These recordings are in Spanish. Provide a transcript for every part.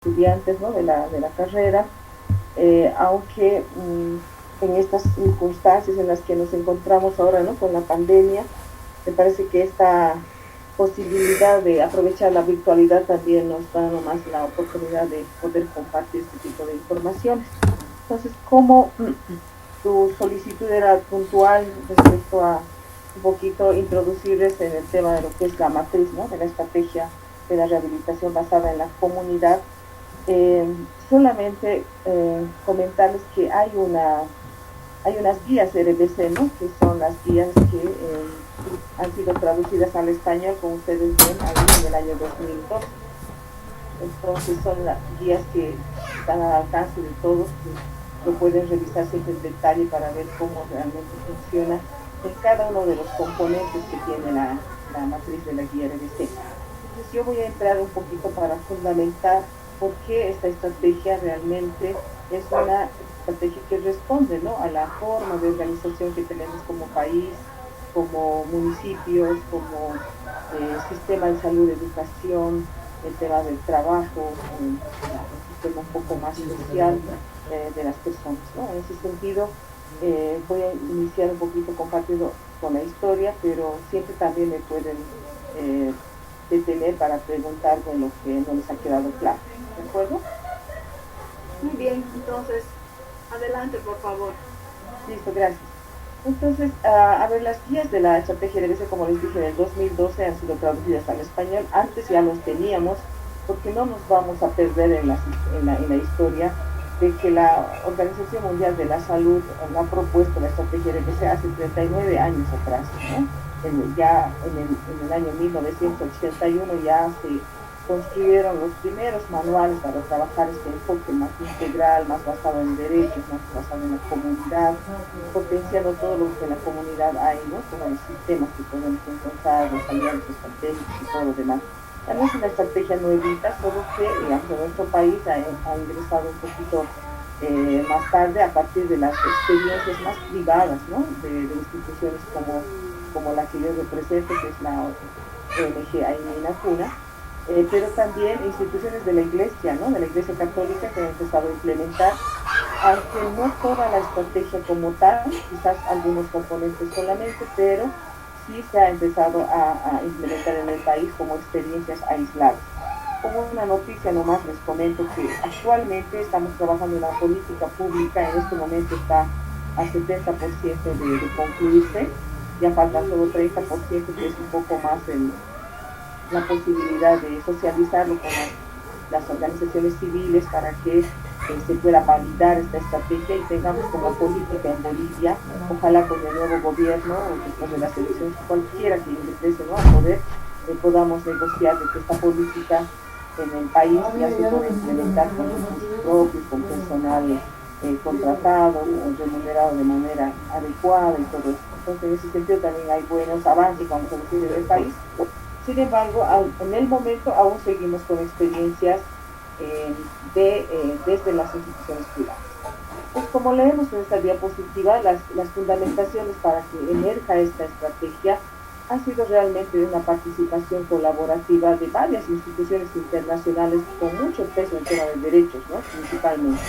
estudiantes, ¿no? de la carrera, aunque en estas circunstancias en las que nos encontramos ahora, ¿no? Con la pandemia, me parece que esta posibilidad de aprovechar la virtualidad también nos da nomás la oportunidad de poder compartir este tipo de informaciones. Entonces, ¿cómo tu solicitud era puntual respecto a un poquito introducirles en el tema de lo que es la matriz, ¿no? De la estrategia de la rehabilitación basada en la comunidad? Eh, Solamente comentarles que hay unas guías RBC, ¿no? Que son las guías que han sido traducidas al español, como ustedes ven, ahí en el año 2002. Entonces son las guías que están al alcance de todos, que lo pueden revisar siempre en detalle para ver cómo realmente funciona en cada uno de los componentes que tiene la matriz de la guía RBC. Entonces yo voy a entrar un poquito para fundamentar por qué esta estrategia realmente es una estrategia que responde, ¿no? A la forma de organización que tenemos como país, como municipios, como sistema de salud, educación, el tema del trabajo, un sistema un poco más social de las personas, ¿no? En ese sentido, voy a iniciar un poquito compartiendo con la historia, pero siempre también me pueden detener para preguntar de lo que no les ha quedado claro. ¿De acuerdo? Muy bien, entonces, adelante, por favor. Listo, gracias. Entonces, a ver, las guías de la estrategia de BC, como les dije, en el 2012 han sido traducidas al español. Antes ya los teníamos, porque no nos vamos a perder en la historia de que la Organización Mundial de la Salud ha propuesto la estrategia de BC hace 39 años atrás, ¿no? Ya en el año 1981 ya se construyeron los primeros manuales para trabajar este enfoque más integral, más basado en derechos, más basado en la comunidad, potenciando todo lo que en la comunidad hay, ¿no? Todos los sistemas que podemos encontrar, los alianzas estratégicos y todo lo demás. Ya no es una estrategia nuevita, solo que, digamos, en nuestro país ha ingresado un poquito más tarde a partir de las experiencias más privadas, ¿no? De instituciones como la que yo represento, que es la ONG Aimina Cuna, pero también instituciones de la Iglesia, ¿no? De la Iglesia Católica, que han empezado a implementar, aunque no toda la estrategia como tal, quizás algunos componentes solamente, pero sí se ha empezado a implementar en el país como experiencias aisladas. Como una noticia nomás les comento que actualmente estamos trabajando en una política pública, en este momento está a 70% de concluirse, ya falta solo 30%, que es un poco más la posibilidad de socializarlo con las organizaciones civiles para que se pueda validar esta estrategia y tengamos como política en Bolivia, ojalá con el nuevo gobierno o después de las elecciones, cualquiera que ingrese, ¿no? A poder, podamos negociar de que esta política en el país ya se puede implementar con recursos propios, con personal contratado, remunerado de manera adecuada y todo eso. Entonces, en ese sentido también hay buenos avances, vamos a decir, en el país. Sin embargo, en el momento aún seguimos con experiencias desde las instituciones privadas. Pues como leemos en esta diapositiva, las fundamentaciones para que emerja esta estrategia ha sido realmente una participación colaborativa de varias instituciones internacionales con mucho peso en tema de derechos, ¿no? Principalmente,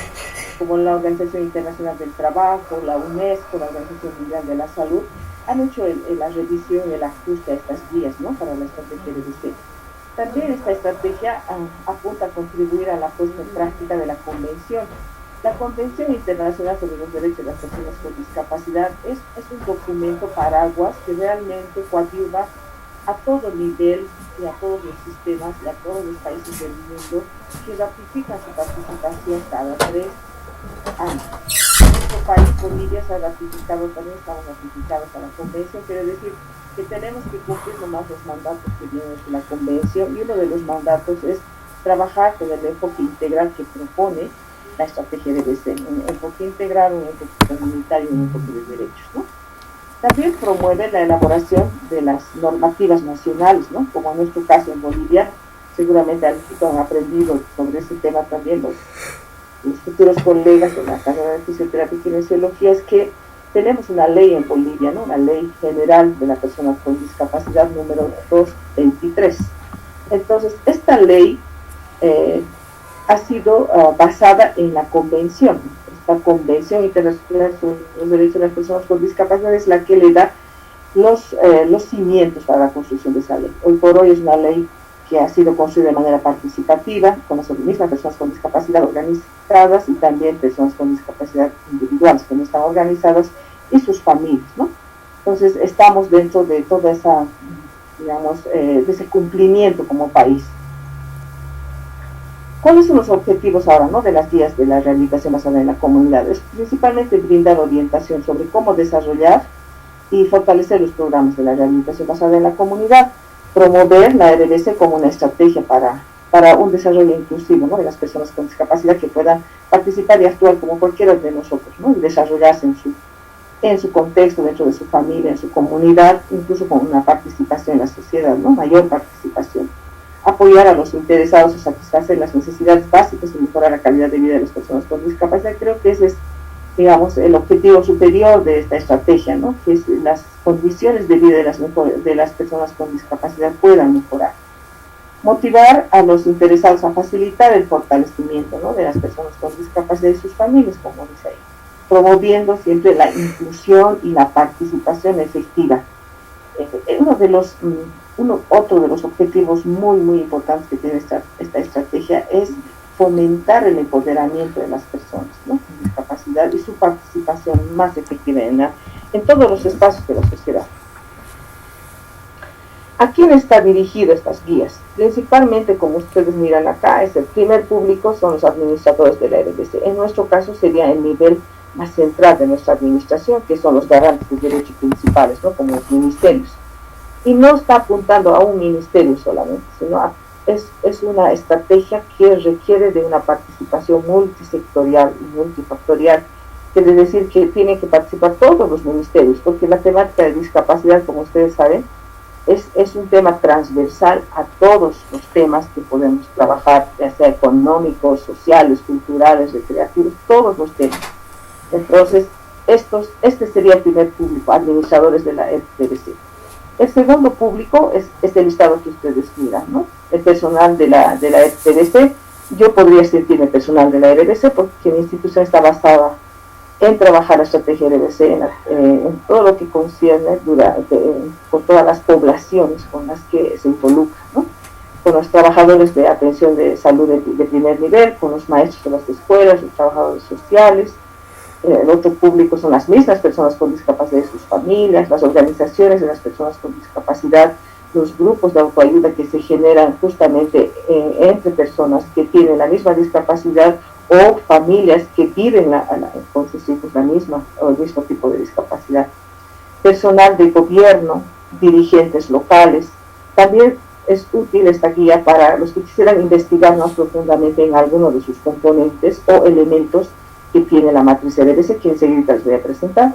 como la Organización Internacional del Trabajo, la UNESCO, la Organización Mundial de la Salud, han hecho la revisión y el ajuste a estas guías, ¿no? Para la estrategia de diseño. También esta estrategia apunta a contribuir a la puesta en práctica de la Convención. La Convención Internacional sobre los Derechos de las Personas con Discapacidad es un documento paraguas que realmente coadyuva a todo nivel y a todos los sistemas y a todos los países del mundo que ratifican su participación cada 3 años. Nuestro país, Bolivia, se ha ratificado, también estamos ratificados a la Convención, quiere decir que tenemos que cumplir nomás los mandatos que vienen de la Convención, y uno de los mandatos es trabajar con el enfoque integral que propone la estrategia de diseño, un enfoque integral, un enfoque comunitario, un enfoque de derechos, ¿no? También promueve la elaboración de las normativas nacionales, ¿no? Como en nuestro caso en Bolivia, seguramente han aprendido sobre ese tema también los futuros colegas de la carrera de fisioterapia y kinesiología, es que tenemos una ley en Bolivia, ¿no? Una ley general de la persona con discapacidad número 223. Entonces, esta ley ha sido basada en la convención. Esta Convención Internacional sobre los Derechos de las Personas con Discapacidad es la que le da los cimientos para la construcción de esa ley. Hoy por hoy es una ley que ha sido construida de manera participativa, con las mismas personas con discapacidad organizadas y también personas con discapacidad individuales que no están organizadas y sus familias, ¿no? Entonces estamos dentro de toda esa, digamos, de ese cumplimiento como país. ¿Cuáles son los objetivos ahora, ¿no?, de las guías de la rehabilitación basada en la comunidad? Es principalmente brindar orientación sobre cómo desarrollar y fortalecer los programas de la rehabilitación basada en la comunidad, promover la RDC como una estrategia para un desarrollo inclusivo, ¿no?, de las personas con discapacidad que puedan participar y actuar como cualquiera de nosotros, ¿no?, y desarrollarse en su contexto, dentro de su familia, en su comunidad, incluso con una participación en la sociedad, ¿no?, mayor participación. Apoyar a los interesados a satisfacer las necesidades básicas y mejorar la calidad de vida de las personas con discapacidad. Creo que ese es, digamos, el objetivo superior de esta estrategia, ¿no?, que es las condiciones de vida de las personas con discapacidad puedan mejorar. Motivar a los interesados a facilitar el fortalecimiento, ¿no?, de las personas con discapacidad y sus familias, como dice ahí, promoviendo siempre la inclusión y la participación efectiva. Otro de los objetivos muy, muy importantes que tiene esta estrategia es fomentar el empoderamiento de las personas, ¿no?, con discapacidad y su participación más efectiva en todos los espacios de la sociedad. ¿A quién está dirigido estas guías? Principalmente, como ustedes miran acá, es el primer público, son los administradores de la RDC. En nuestro caso sería el nivel más central de nuestra administración, que son los garantes de derechos principales, ¿no?, como los ministerios. Y no está apuntando a un ministerio solamente, sino es una estrategia que requiere de una participación multisectorial y multifactorial. Quiere decir que tienen que participar todos los ministerios, porque la temática de discapacidad, como ustedes saben, es un tema transversal a todos los temas que podemos trabajar, ya sea económicos, sociales, culturales, recreativos, todos los temas. Entonces, este sería el primer público, administradores de la RDC. El segundo público es este listado que ustedes miran, ¿no?, el personal de la RDC. Yo podría sentirme personal de la RDC porque mi institución está basada en trabajar la estrategia RDC en todo lo que concierne con todas las poblaciones con las que se involucra, ¿no?, con los trabajadores de atención de salud de primer nivel, con los maestros de las escuelas, los trabajadores sociales. El otro público son las mismas personas con discapacidad y sus familias, las organizaciones de las personas con discapacidad, los grupos de autoayuda que se generan justamente entre personas que tienen la misma discapacidad o familias que viven con sus hijos el mismo tipo de discapacidad. Personal de gobierno, dirigentes locales. También es útil esta guía para los que quisieran investigar más profundamente en alguno de sus componentes o elementos que tiene la matriz RDC, que enseguida les voy a presentar.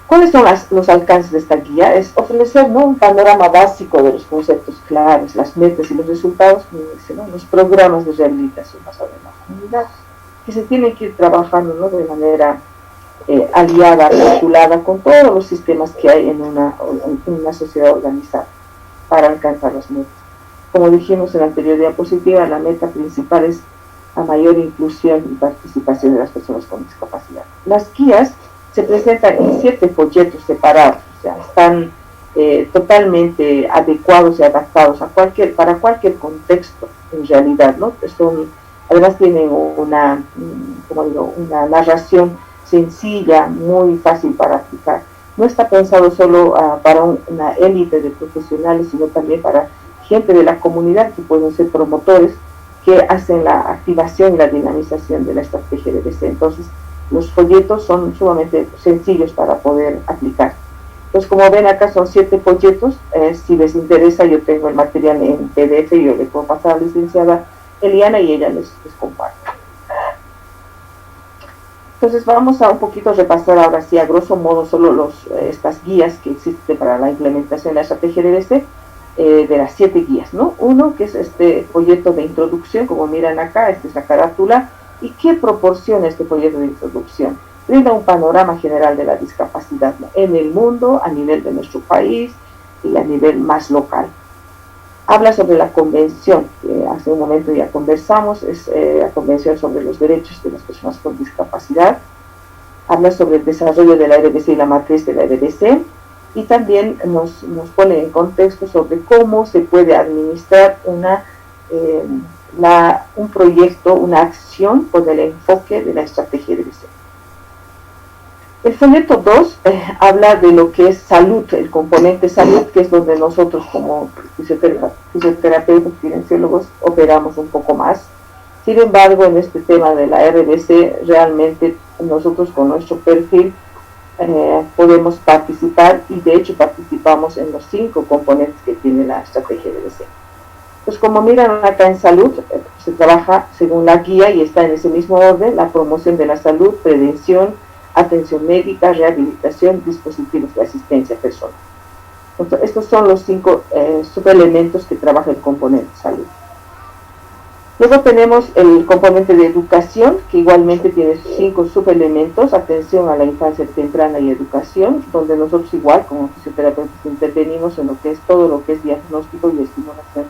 ¿Cuáles son los alcances de esta guía? Es ofrecer, ¿no?, un panorama básico de los conceptos claves, las metas y los resultados, como dice, ¿no?, los programas de rehabilitación basada en la comunidad, que se tienen que ir trabajando, ¿no?, de manera aliada, articulada con todos los sistemas que hay en una sociedad organizada para alcanzar las metas. Como dijimos en la anterior diapositiva, la meta principal es a mayor inclusión y participación de las personas con discapacidad. Las guías se presentan en 7 folletos separados, o sea, están totalmente adecuados y adaptados para cualquier contexto en realidad, ¿no? Además tienen una narración sencilla, muy fácil para aplicar. No está pensado solo para una élite de profesionales, sino también para gente de la comunidad que pueden ser promotores, que hacen la activación y la dinamización de la estrategia de RDC. Entonces, los folletos son sumamente sencillos para poder aplicar. Entonces, como ven acá son 7 folletos. Si les interesa, yo tengo el material en PDF, yo le puedo pasar a la licenciada Eliana y ella les comparte. Entonces, vamos a un poquito repasar ahora sí, a grosso modo, solo estas guías que existen para la implementación de la estrategia de RDC. De las 7 guías, ¿no? Uno, que es este folleto de introducción, como miran acá, esta es la carátula. ¿Y qué proporciona este folleto de introducción? Brinda un panorama general de la discapacidad, ¿no?, en el mundo, a nivel de nuestro país y a nivel más local. Habla sobre la convención, hace un momento ya conversamos, es la Convención sobre los Derechos de las Personas con Discapacidad. Habla sobre el desarrollo de la RBC y la matriz de la RBC, y también nos pone en contexto sobre cómo se puede administrar un proyecto, una acción con el enfoque de la estrategia RBC. El folleto 2 habla de lo que es salud, el componente salud, que es donde nosotros como fisioterapeutas, kinesiólogos, operamos un poco más. Sin embargo, en este tema de la RBC, realmente nosotros con nuestro perfil podemos participar, y de hecho participamos en los 5 componentes que tiene la estrategia RBC. Pues como miran acá en salud, se trabaja según la guía y está en ese mismo orden: la promoción de la salud, prevención, atención médica, rehabilitación, dispositivos de asistencia personal. Entonces, estos son los 5 subelementos que trabaja el componente salud. Luego tenemos el componente de educación, que igualmente tiene 5 subelementos: atención a la infancia temprana y educación, donde nosotros igual como fisioterapeutas intervenimos en lo que es todo lo que es diagnóstico y estimulación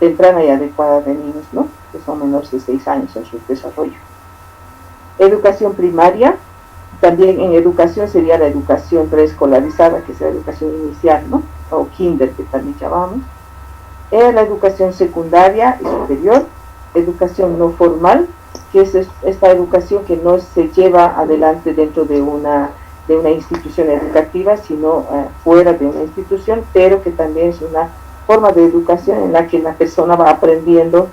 temprana y adecuada de niños, ¿no?, que son menores de 6 años en su desarrollo. Educación primaria, también en educación sería la educación preescolarizada, que es la educación inicial, ¿no?, o kinder, que también llamamos. La educación secundaria y superior, educación no formal, que es esta educación que no se lleva adelante dentro de una institución educativa, sino fuera de una institución, pero que también es una forma de educación en la que la persona va aprendiendo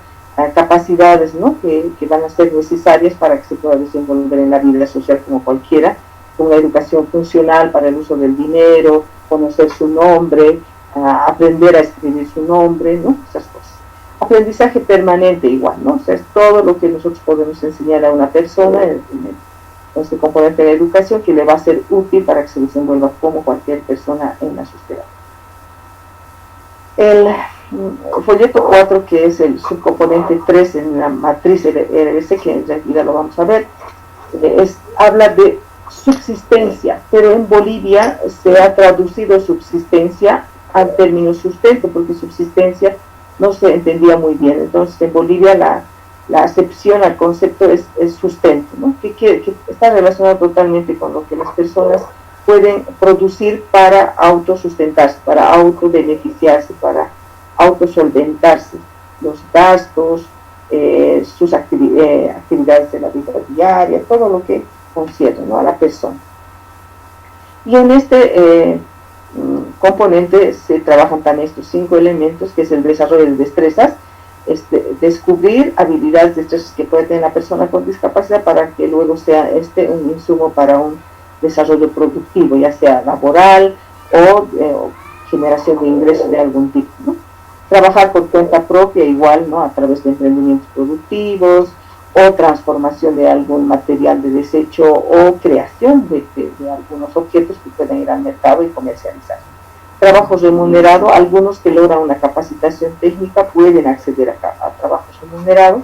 capacidades, ¿no?, que van a ser necesarias para que se pueda desenvolver en la vida social como cualquiera. Una educación funcional para el uso del dinero, conocer su nombre, aprender a escribir su nombre, ¿no?, esas cosas. Aprendizaje permanente igual, ¿no?, o sea, es todo lo que nosotros podemos enseñar a una persona en este componente de educación, que le va a ser útil para que se desenvuelva como cualquier persona en la sociedad. El folleto 4, que es el subcomponente 3 en la matriz RBC, que en realidad lo vamos a ver, habla de subsistencia, pero en Bolivia se ha traducido subsistencia al término sustento, porque subsistencia no se entendía muy bien. Entonces en Bolivia la acepción al concepto es sustento, ¿no?, que está relacionado totalmente con lo que las personas pueden producir para autosustentarse, para autobeneficiarse, para autosolventarse los gastos, sus actividades de la vida diaria, todo lo que concierne, ¿no?, a la persona. Y en este componente se trabajan también estos 5 elementos, que es el desarrollo de destrezas, descubrir habilidades, destrezas que puede tener la persona con discapacidad, para que luego sea un insumo para un desarrollo productivo, ya sea laboral o generación de ingresos de algún tipo, ¿no? Trabajar por cuenta propia igual, ¿no?, a través de emprendimientos productivos o transformación de algún material de desecho o creación de algunos objetos que puedan ir al mercado y comercializar. Trabajo remunerado, algunos que logran una capacitación técnica pueden acceder a trabajos remunerados.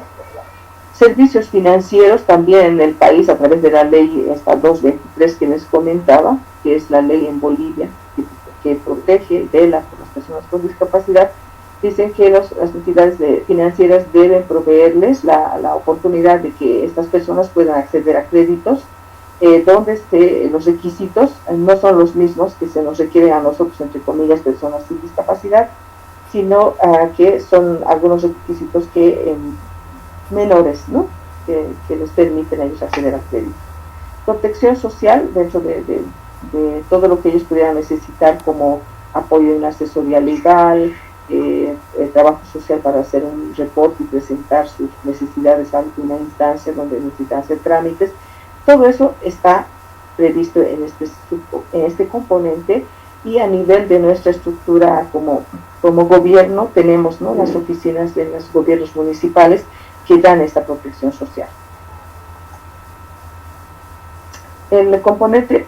Servicios financieros, también en el país a través de la ley esta 223 que les comentaba, que es la ley en Bolivia que protege y vela por las personas con discapacidad. Dicen que las entidades financieras deben proveerles la oportunidad de que estas personas puedan acceder a créditos, donde los requisitos no son los mismos que se nos requieren a nosotros, entre comillas, personas sin discapacidad, sino que son algunos requisitos que menores, ¿no?, que les permiten a ellos acceder a crédito. Protección social, dentro de todo lo que ellos pudieran necesitar, como apoyo en la asesoría legal, trabajo social para hacer un reporte y presentar sus necesidades ante una instancia donde necesitan hacer trámites. Todo eso está previsto en este componente, y a nivel de nuestra estructura como gobierno tenemos, ¿no?, las oficinas de los gobiernos municipales que dan esta protección social. El componente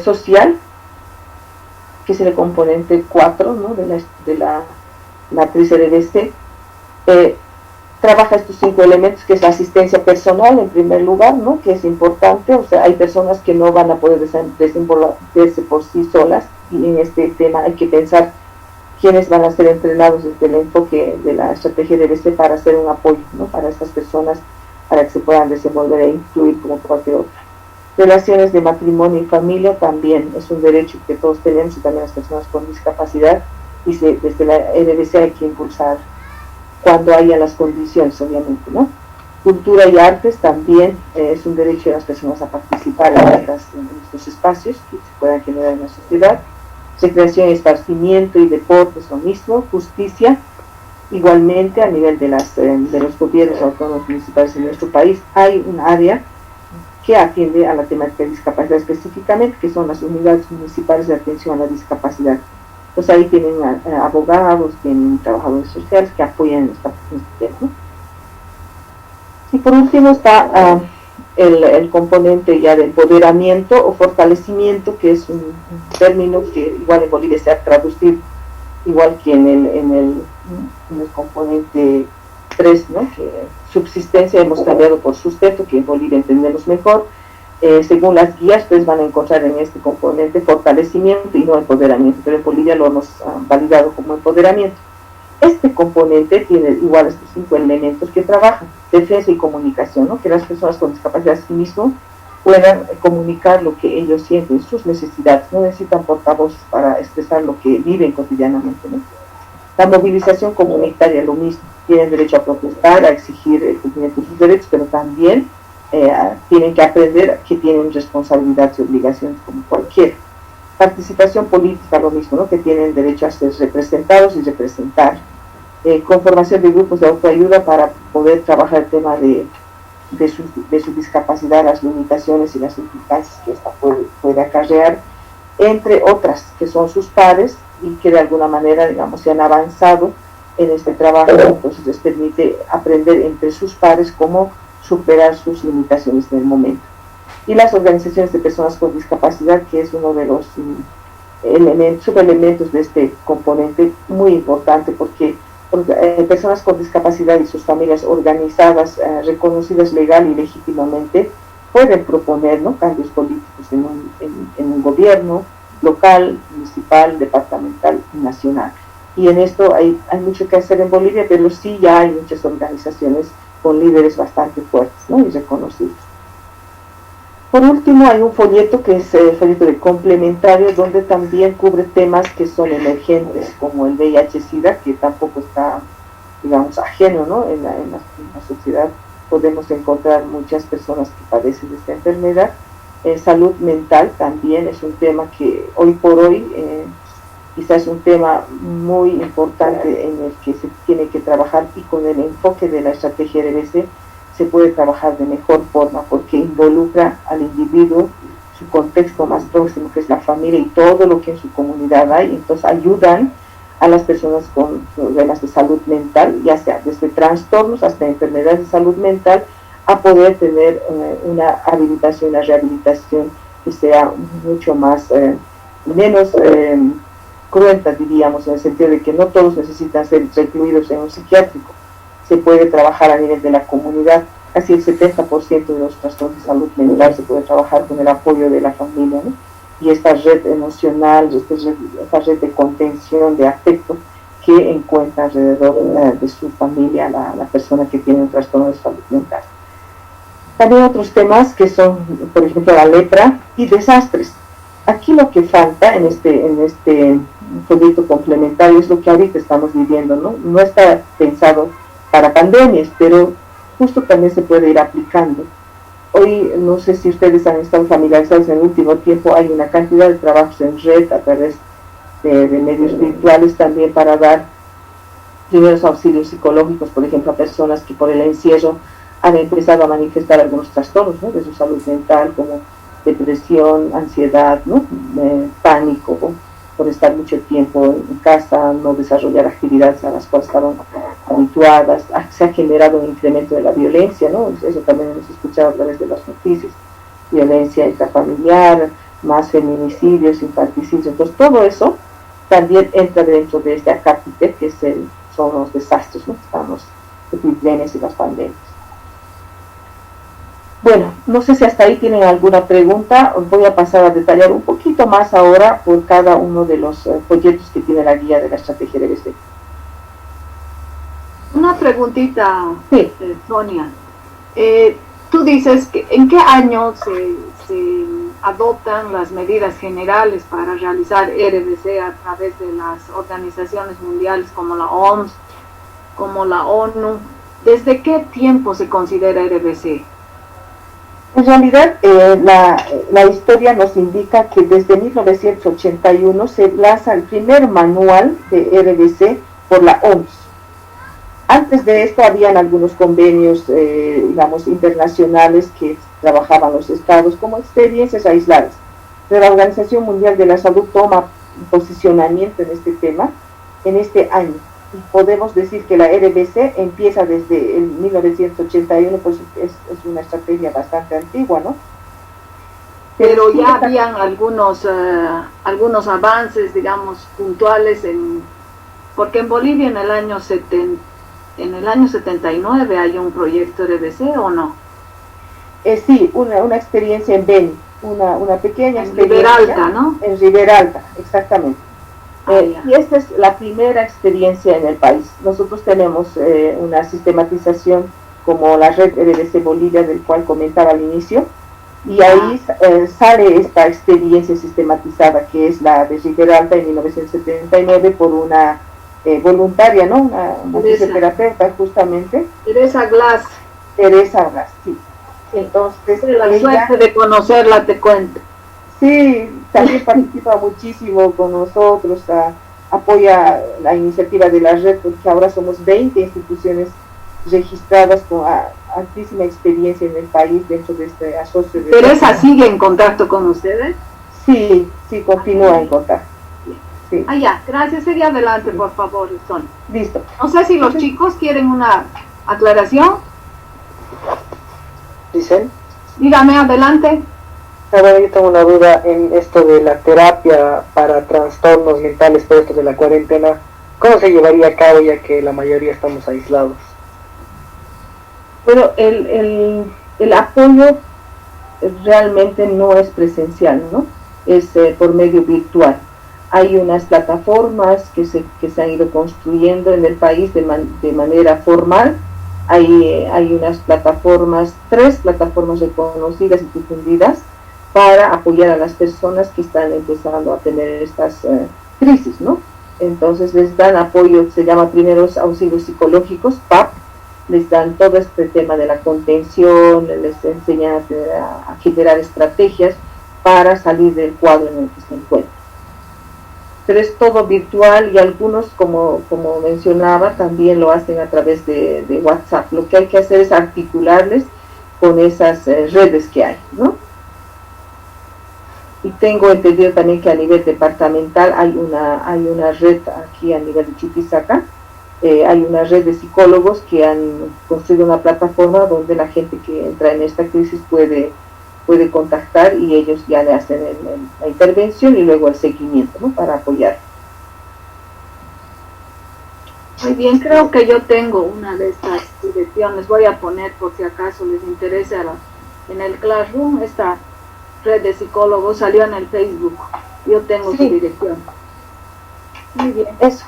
social, que es el componente 4, ¿no?, de la matriz RBC, trabaja estos 5 elementos, que es la asistencia personal en primer lugar, ¿no?, que es importante. O sea, hay personas que no van a poder desenvolverse por sí solas, y en este tema hay que pensar quienes van a ser entrenados desde el enfoque de la estrategia de BC para hacer un apoyo, ¿no?, para estas personas, para que se puedan desenvolver e incluir como cualquier otra. Relaciones de matrimonio y familia también es un derecho que todos tenemos, y también las personas con discapacidad, y desde la EDBC hay que impulsar cuando haya las condiciones, obviamente, ¿no? Cultura y artes también es un derecho de las personas a participar en estos espacios que se puedan generar en la sociedad. Recreación y esparcimiento y deportes, lo mismo. Justicia, igualmente, a nivel de los gobiernos autónomos municipales en nuestro país, hay un área que atiende a la temática de discapacidad específicamente, que son las unidades municipales de atención a la discapacidad. Pues ahí tienen abogados, tienen trabajadores sociales que apoyan en este tema, ¿no? Y por último está el componente ya de empoderamiento o fortalecimiento, que es un término que igual en Bolivia se ha traducido igual que en el componente 3, ¿no?, que subsistencia hemos cambiado por sustento, que en Bolivia entendemos mejor. Según las guías, ustedes van a encontrar en este componente fortalecimiento y no empoderamiento, pero en Bolivia lo hemos validado como empoderamiento. Este componente tiene igual estos 5 elementos que trabajan: defensa y comunicación, ¿no?, que las personas con discapacidad sí mismo puedan comunicar lo que ellos sienten, sus necesidades, no necesitan portavoces para expresar lo que viven cotidianamente, ¿no? La movilización comunitaria, lo mismo, tienen derecho a protestar, a exigir el cumplimiento de sus derechos, pero también tienen que aprender que tienen responsabilidades y obligaciones como cualquiera. Participación política, lo mismo, ¿no?, que tienen derecho a ser representados y representar. Conformación de grupos de autoayuda para poder trabajar el tema de su discapacidad, las limitaciones y las implicancias que esta puede acarrear, entre otras, que son sus pares y que de alguna manera, digamos, se han avanzado en este trabajo, entonces les permite aprender entre sus pares cómo superar sus limitaciones en el momento. Y las organizaciones de personas con discapacidad, que es uno de los subelementos de este componente muy importante, porque personas con discapacidad y sus familias organizadas, reconocidas legal y legítimamente, pueden proponer, ¿no?, cambios políticos en un gobierno local, municipal, departamental y nacional. Y en esto hay mucho que hacer en Bolivia, pero sí ya hay muchas organizaciones con líderes bastante fuertes, ¿no?, y reconocidos. Por último, hay un folleto que es el folleto de complementario, donde también cubre temas que son emergentes, como el VIH-Sida, que tampoco está, digamos, ajeno, ¿no?, en la sociedad. Podemos encontrar muchas personas que padecen de esta enfermedad. Salud mental también es un tema que hoy por hoy quizás es un tema muy importante en el que se tiene que trabajar, y con el enfoque de la estrategia RBC se puede trabajar de mejor forma, porque involucra al individuo, su contexto más próximo, que es la familia, y todo lo que en su comunidad hay. Entonces ayudan a las personas con problemas de salud mental, ya sea desde trastornos hasta enfermedades de salud mental, a poder tener una habilitación, una rehabilitación que sea mucho más, menos cruenta, diríamos, en el sentido de que no todos necesitan ser recluidos en un psiquiátrico. Se puede trabajar a nivel de la comunidad. Casi el 70% de los trastornos de salud mental se puede trabajar con el apoyo de la familia, ¿no? Y esta red emocional, esta red de contención, de afecto que encuentra alrededor de su familia la persona que tiene un trastorno de salud mental. También otros temas que son, por ejemplo, la lepra y desastres. Aquí lo que falta en este proyecto complementario es lo que ahorita estamos viviendo, ¿no? No está pensado para pandemias, pero justo también se puede ir aplicando. Hoy, no sé si ustedes han estado familiarizados, en el último tiempo hay una cantidad de trabajos en red a través de medios virtuales también para dar primeros auxilios psicológicos, por ejemplo, a personas que por el encierro han empezado a manifestar algunos trastornos, ¿no?, de su salud mental, como depresión, ansiedad, ¿no?, pánico, por estar mucho tiempo en casa, no desarrollar actividades a las cuales estaban habituadas. Se ha generado un incremento de la violencia, ¿no? Eso también hemos escuchado a través de las noticias. Violencia intrafamiliar, más feminicidios, infanticidios. Entonces todo eso también entra dentro de este acápite, que son los desastres, ¿no?, están las epidemias y las pandemias. Bueno, no sé si hasta ahí tienen alguna pregunta. Os voy a pasar a detallar un poquito más ahora por cada uno de los folletos que tiene la guía de la estrategia de BC. Una preguntita, sí. Sonia. Tú dices que en qué año se adoptan las medidas generales para realizar RBC a través de las organizaciones mundiales como la OMS, como la ONU. ¿Desde qué tiempo se considera RBC? En realidad, la historia nos indica que desde 1981 se lanza el primer manual de RBC por la OMS. Antes de esto habían algunos convenios, digamos, internacionales que trabajaban los estados como experiencias aisladas. Pero la Organización Mundial de la Salud toma posicionamiento en este tema en este año. Y podemos decir que la RBC empieza desde el 1981, pues es una estrategia bastante antigua, ¿no? Pero ya habían algunos avances, digamos, puntuales, porque en Bolivia en el año 79 hay un proyecto RBC, ¿o no? Sí, una experiencia en Beni, una pequeña experiencia. En Riberalta, ¿no? En Riberalta, exactamente. Y esta es la primera experiencia en el país. Nosotros tenemos una sistematización como la red RBC Bolivia, del cual comentaba al inicio, y ahí sale esta experiencia sistematizada, que es la de Riberalta en 1979 por una voluntaria, ¿no? Una fisioterapeuta, justamente. Teresa Glass. Teresa Glass, sí. Entonces, la suerte de conocerla, te cuento. Sí, también participa muchísimo con nosotros, apoya la iniciativa de la red, porque ahora somos 20 instituciones registradas con altísima experiencia en el país dentro de este asocio. ¿Teresa sigue en contacto con ustedes? Sí, continúa en contacto. Sí. Ya, gracias. Sigue adelante, por favor, Sonia. Listo. No sé si los chicos quieren una aclaración. ¿Dicen? Dígame, adelante. Bueno, yo tengo una duda en esto de la terapia para trastornos mentales por esto de la cuarentena. ¿Cómo se llevaría a cabo ya que la mayoría estamos aislados? Bueno, el apoyo realmente no es presencial, ¿no? Es por medio virtual. Hay unas plataformas que se han ido construyendo en el país de manera formal. Hay unas plataformas, 3 plataformas reconocidas y difundidas para apoyar a las personas que están empezando a tener estas crisis, ¿no? Entonces les dan apoyo, se llama Primeros Auxilios Psicológicos, PAP, les dan todo este tema de la contención, les enseñan a generar estrategias para salir del cuadro en el que se encuentran. Pero es todo virtual y algunos, como mencionaba, también lo hacen a través de WhatsApp. Lo que hay que hacer es articularles con esas redes que hay, ¿no? Y tengo entendido también que a nivel departamental hay una red aquí a nivel de Chuquisaca, hay una red de psicólogos que han construido una plataforma donde la gente que entra en esta crisis puede contactar y ellos ya le hacen la intervención y luego el seguimiento, ¿no? Para apoyar. Muy bien, creo que yo tengo una de estas direcciones, voy a poner por si acaso les interesa en el Classroom, esta red de psicólogos salió en el Facebook, yo tengo su dirección. Muy bien. Eso,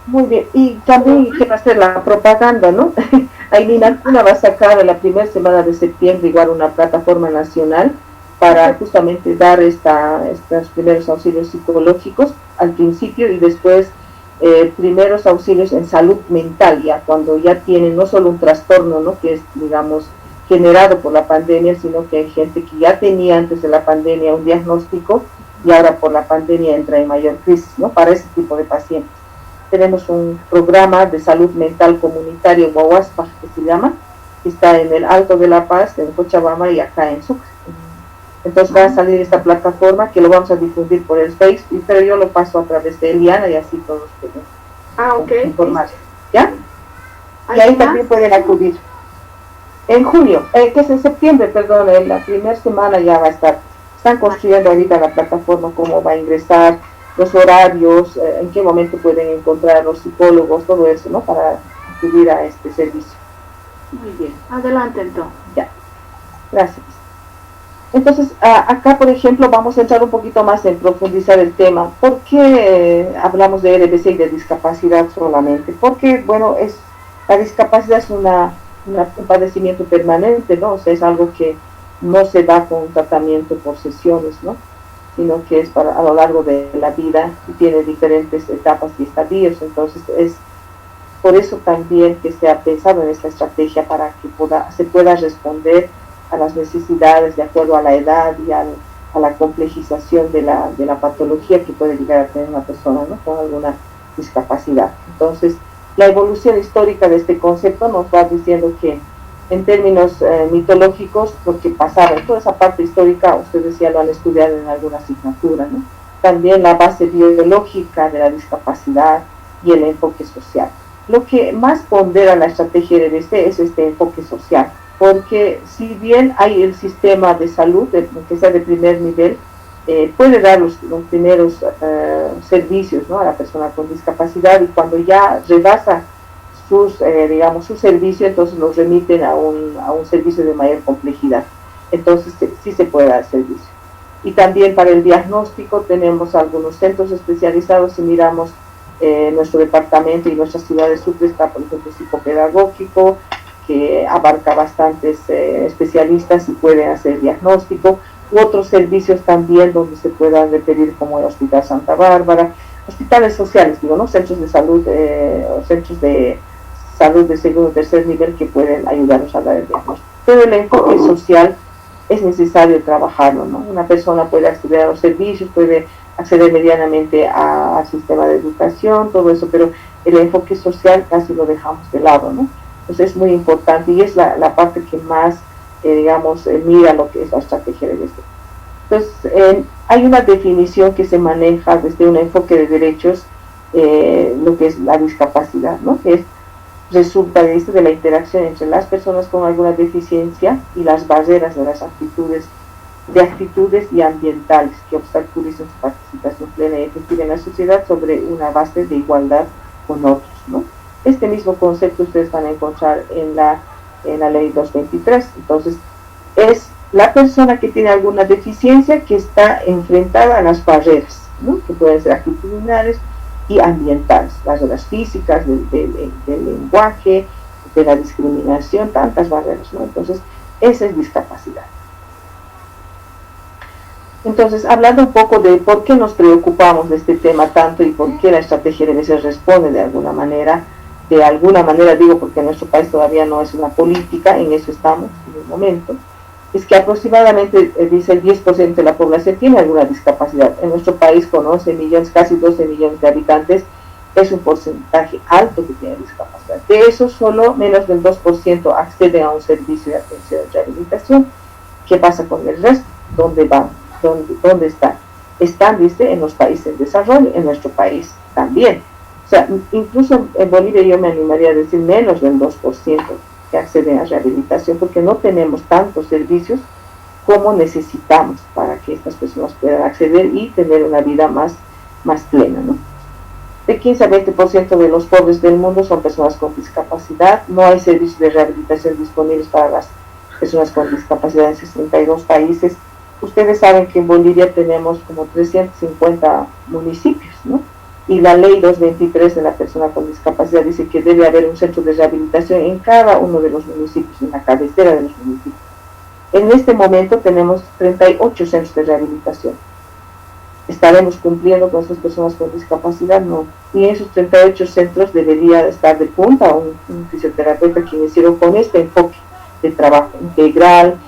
muy bien. Y también quiero hacer la propaganda, ¿no? Ailina Cuna va a sacar en la primera semana de septiembre igual una plataforma nacional para justamente dar estos primeros auxilios psicológicos al principio y después primeros auxilios en salud mental, ya cuando ya tienen no solo un trastorno, ¿no? Que es, digamos, generado por la pandemia, sino que hay gente que ya tenía antes de la pandemia un diagnóstico y ahora por la pandemia entra en mayor crisis, ¿no? Para ese tipo de pacientes. Tenemos un programa de salud mental comunitario, Guaguaspa, que se llama, que está en el Alto de La Paz, en Cochabamba y acá en Sucre. Entonces va a salir esta plataforma que lo vamos a difundir por el Facebook, pero yo lo paso a través de Eliana y así todos pueden informar. ¿Ya? Y ahí también pueden acudir. En junio, que es en septiembre, perdón, en la primera semana ya va a estar. Están construyendo ahorita la plataforma, cómo va a ingresar, los horarios, en qué momento pueden encontrar a los psicólogos, todo eso, ¿no? Para acudir a este servicio. Muy bien, adelante entonces. Ya. Gracias. Entonces, acá, por ejemplo, vamos a entrar un poquito más en profundizar el tema. ¿Por qué hablamos de RBC y de discapacidad solamente? Porque, bueno, la discapacidad es un padecimiento permanente, ¿no? O sea, es algo que no se da con un tratamiento por sesiones, ¿no? Sino que es a lo largo de la vida y tiene diferentes etapas y estadios. Entonces, es por eso también que se ha pensado en esta estrategia para que se pueda responder a las necesidades de acuerdo a la edad y a la complejización de la patología que puede llegar a tener una persona, ¿no? Con alguna discapacidad. Entonces, la evolución histórica de este concepto nos va diciendo que en términos mitológicos, lo que pasaba en toda esa parte histórica, ustedes ya lo han estudiado en alguna asignatura, ¿no? También la base biológica de la discapacidad y el enfoque social. Lo que más pondera la estrategia RBC es este enfoque social, porque si bien hay el sistema de salud, que sea de primer nivel, puede dar los primeros servicios, ¿no? A la persona con discapacidad, y cuando ya rebasa su servicio, entonces los remiten a un servicio de mayor complejidad. Entonces sí se puede dar servicio. Y también para el diagnóstico tenemos algunos centros especializados. Si miramos nuestro departamento y nuestra ciudad de Sucre, está por ejemplo psicopedagógico, que abarca bastantes especialistas y pueden hacer diagnóstico, u otros servicios también donde se puedan referir, como el Hospital Santa Bárbara, hospitales sociales, digo, ¿no? Centros de salud, centros de salud de segundo o tercer nivel que pueden ayudarnos a dar el diagnóstico. Pero el enfoque social es necesario trabajarlo, ¿no? Una persona puede acceder a los servicios, puede acceder medianamente al sistema de educación, todo eso, pero el enfoque social casi lo dejamos de lado, ¿no? Entonces es muy importante y es la parte que más, mira lo que es la estrategia de este. Entonces, hay una definición que se maneja desde un enfoque de derechos, lo que es la discapacidad, ¿no? Que resulta de la interacción entre las personas con alguna deficiencia y las barreras de las actitudes y ambientales que obstaculizan su participación plena y efectiva en la sociedad sobre una base de igualdad con otros, ¿no? Este mismo concepto ustedes van a encontrar en la ley 223. Entonces, es la persona que tiene alguna deficiencia que está enfrentada a las barreras, ¿no? Que pueden ser actitudinales y ambientales, barreras físicas, del lenguaje, de la discriminación, tantas barreras, ¿no? Entonces, esa es discapacidad. Entonces, hablando un poco de por qué nos preocupamos de este tema tanto y por qué la estrategia debe ser responde de alguna manera digo, porque en nuestro país todavía no es una política, en eso estamos en el momento, es que aproximadamente, dice, el 10% de la población tiene alguna discapacidad. En nuestro país, con 11 millones, casi 12 millones de habitantes, es un porcentaje alto que tiene discapacidad. De eso, solo menos del 2% accede a un servicio de atención y rehabilitación. ¿Qué pasa con el resto? ¿Dónde van? ¿Dónde están? Están, dice, en los países en desarrollo, en nuestro país también. O sea, incluso en Bolivia yo me animaría a decir menos del 2% que acceden a rehabilitación, porque no tenemos tantos servicios como necesitamos para que estas personas puedan acceder y tener una vida más plena, ¿no? De 15 a 20% de los pobres del mundo son personas con discapacidad. No hay servicios de rehabilitación disponibles para las personas con discapacidad en 62 países. Ustedes saben que en Bolivia tenemos como 350 municipios, ¿no? Y la ley 223 de la persona con discapacidad dice que debe haber un centro de rehabilitación en cada uno de los municipios, en la cabecera de los municipios. En este momento tenemos 38 centros de rehabilitación. ¿Estaremos cumpliendo con estas personas con discapacidad? No. Y en esos 38 centros debería estar de punta un fisioterapeuta que hicieron con este enfoque de trabajo integral,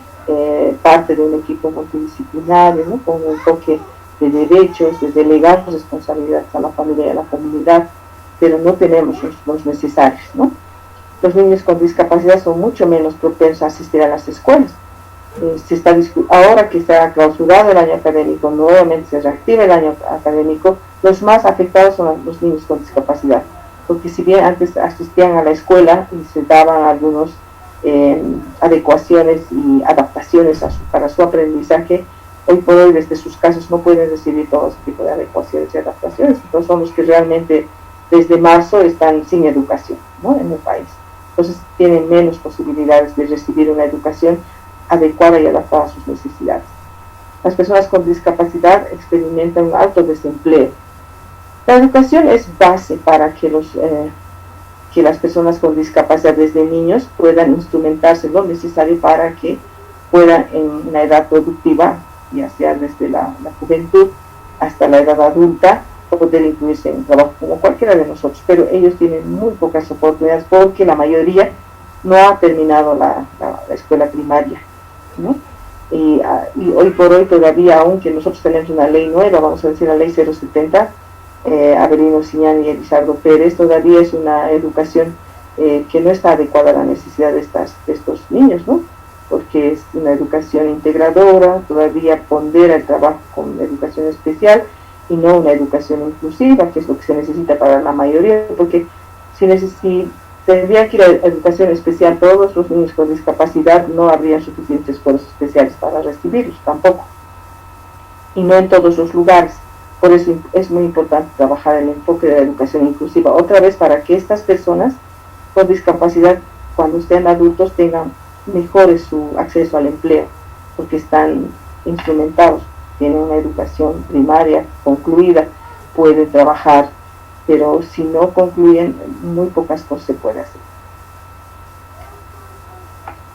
parte de un equipo multidisciplinario, ¿no? Con un enfoque de derechos, de delegar responsabilidades a la familia y a la comunidad, pero no tenemos los necesarios, ¿no? Los niños con discapacidad son mucho menos propensos a asistir a las escuelas. Ahora que se ha clausurado el año académico, nuevamente se reactiva el año académico, los más afectados son los niños con discapacidad, porque si bien antes asistían a la escuela y se daban algunas adecuaciones y adaptaciones para su aprendizaje, hoy por hoy desde sus casas no pueden recibir todo ese tipo de adecuaciones y adaptaciones. Entonces son los que realmente desde marzo están sin educación, ¿no? En el país. Entonces tienen menos posibilidades de recibir una educación adecuada y adaptada a sus necesidades. Las personas con discapacidad experimentan un alto desempleo. La educación es base para que las personas con discapacidad desde niños puedan instrumentarse lo necesario para que puedan en la edad productiva, ya sea desde la juventud hasta la edad adulta, poder incluirse en un trabajo como cualquiera de nosotros, pero ellos tienen muy pocas oportunidades porque la mayoría no ha terminado la escuela primaria, ¿no? Y hoy por hoy todavía, aunque nosotros tenemos una ley nueva, vamos a decir la ley 070, Avelino Siñán y Elizardo Pérez, todavía es una educación que no está adecuada a la necesidad de estos niños, ¿no? Porque es una educación integradora, todavía pondera el trabajo con educación especial y no una educación inclusiva, que es lo que se necesita para la mayoría, porque si tendría que ir a educación especial todos los niños con discapacidad, no habría suficientes escuelas especiales para recibirlos tampoco, y no en todos los lugares. Por eso es muy importante trabajar el enfoque de la educación inclusiva, otra vez para que estas personas con discapacidad, cuando estén adultos, tengan mejores su acceso al empleo, porque están instrumentados, tienen una educación primaria concluida, pueden trabajar, pero si no concluyen, muy pocas cosas se pueden hacer.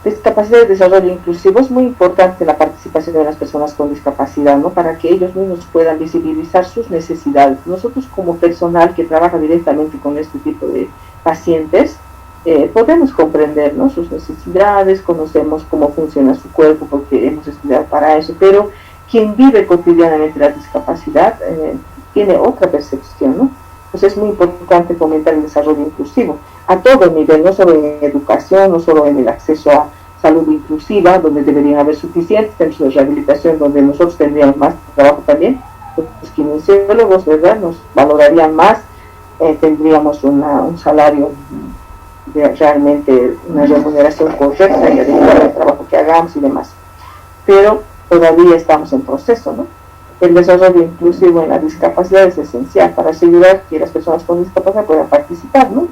Discapacidad y desarrollo inclusivo es muy importante la participación de las personas con discapacidad, ¿no? Para que ellos mismos puedan visibilizar sus necesidades. Nosotros como personal que trabaja directamente con este tipo de pacientes, podemos comprender, ¿no?, sus necesidades, conocemos cómo funciona su cuerpo porque hemos estudiado para eso, pero quien vive cotidianamente la discapacidad tiene otra percepción, ¿no? Pues es muy importante fomentar el desarrollo inclusivo a todo nivel, no solo en educación, no solo en el acceso a salud inclusiva, donde deberían haber suficientes centros de rehabilitación, donde nosotros tendríamos más trabajo también. Los kinesiólogos, ¿verdad?, nos valorarían más, tendríamos un salario realmente, una remuneración correcta y adecuada al trabajo que hagamos y demás. Pero todavía estamos en proceso, ¿no? El desarrollo inclusivo en la discapacidad es esencial para asegurar que las personas con discapacidad puedan participar, ¿no?,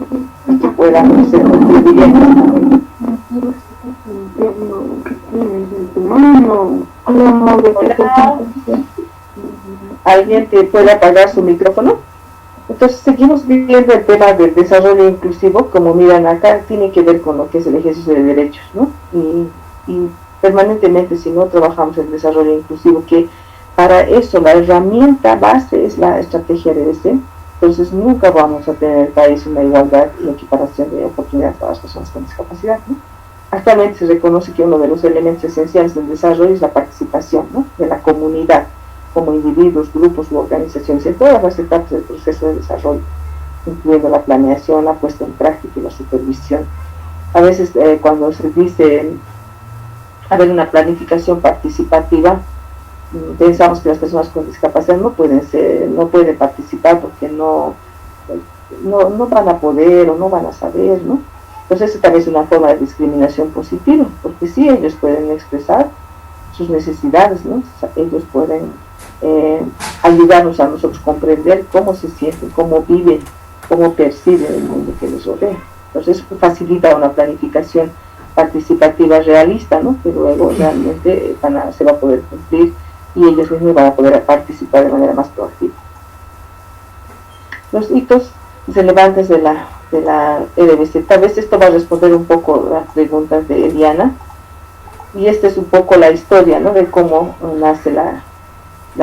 y que puedan ser contribuyentes. Hola. ¿Alguien te puede apagar su micrófono? Entonces seguimos viendo el tema del desarrollo inclusivo, como miran acá, tiene que ver con lo que es el ejercicio de derechos, ¿no? Y permanentemente, si no trabajamos el desarrollo inclusivo, que para eso la herramienta base es la estrategia de EDC, entonces nunca vamos a tener en el país una igualdad y equiparación de oportunidades para las personas con discapacidad, ¿no? Actualmente se reconoce que uno de los elementos esenciales del desarrollo es la participación, ¿no?, de la comunidad, como individuos, grupos u organizaciones, en todas las etapas del proceso de desarrollo, incluyendo la planeación, la puesta en práctica y la supervisión. A veces cuando se dice haber una planificación participativa, pensamos que las personas con discapacidad no pueden participar porque no van a poder o no van a saber, ¿no? Entonces eso también es una forma de discriminación positiva, porque sí, ellos pueden expresar sus necesidades, ¿no? Ellos pueden ayudarnos a nosotros comprender cómo se sienten, cómo viven, cómo perciben el mundo que les rodea. Entonces eso facilita una planificación participativa realista, ¿no?, que luego realmente se va a poder cumplir y ellos mismos van a poder participar de manera más proactiva. Los hitos relevantes de la EDBC. Tal vez esto va a responder un poco las preguntas de Eliana, y esta es un poco la historia, ¿no?, de cómo nace la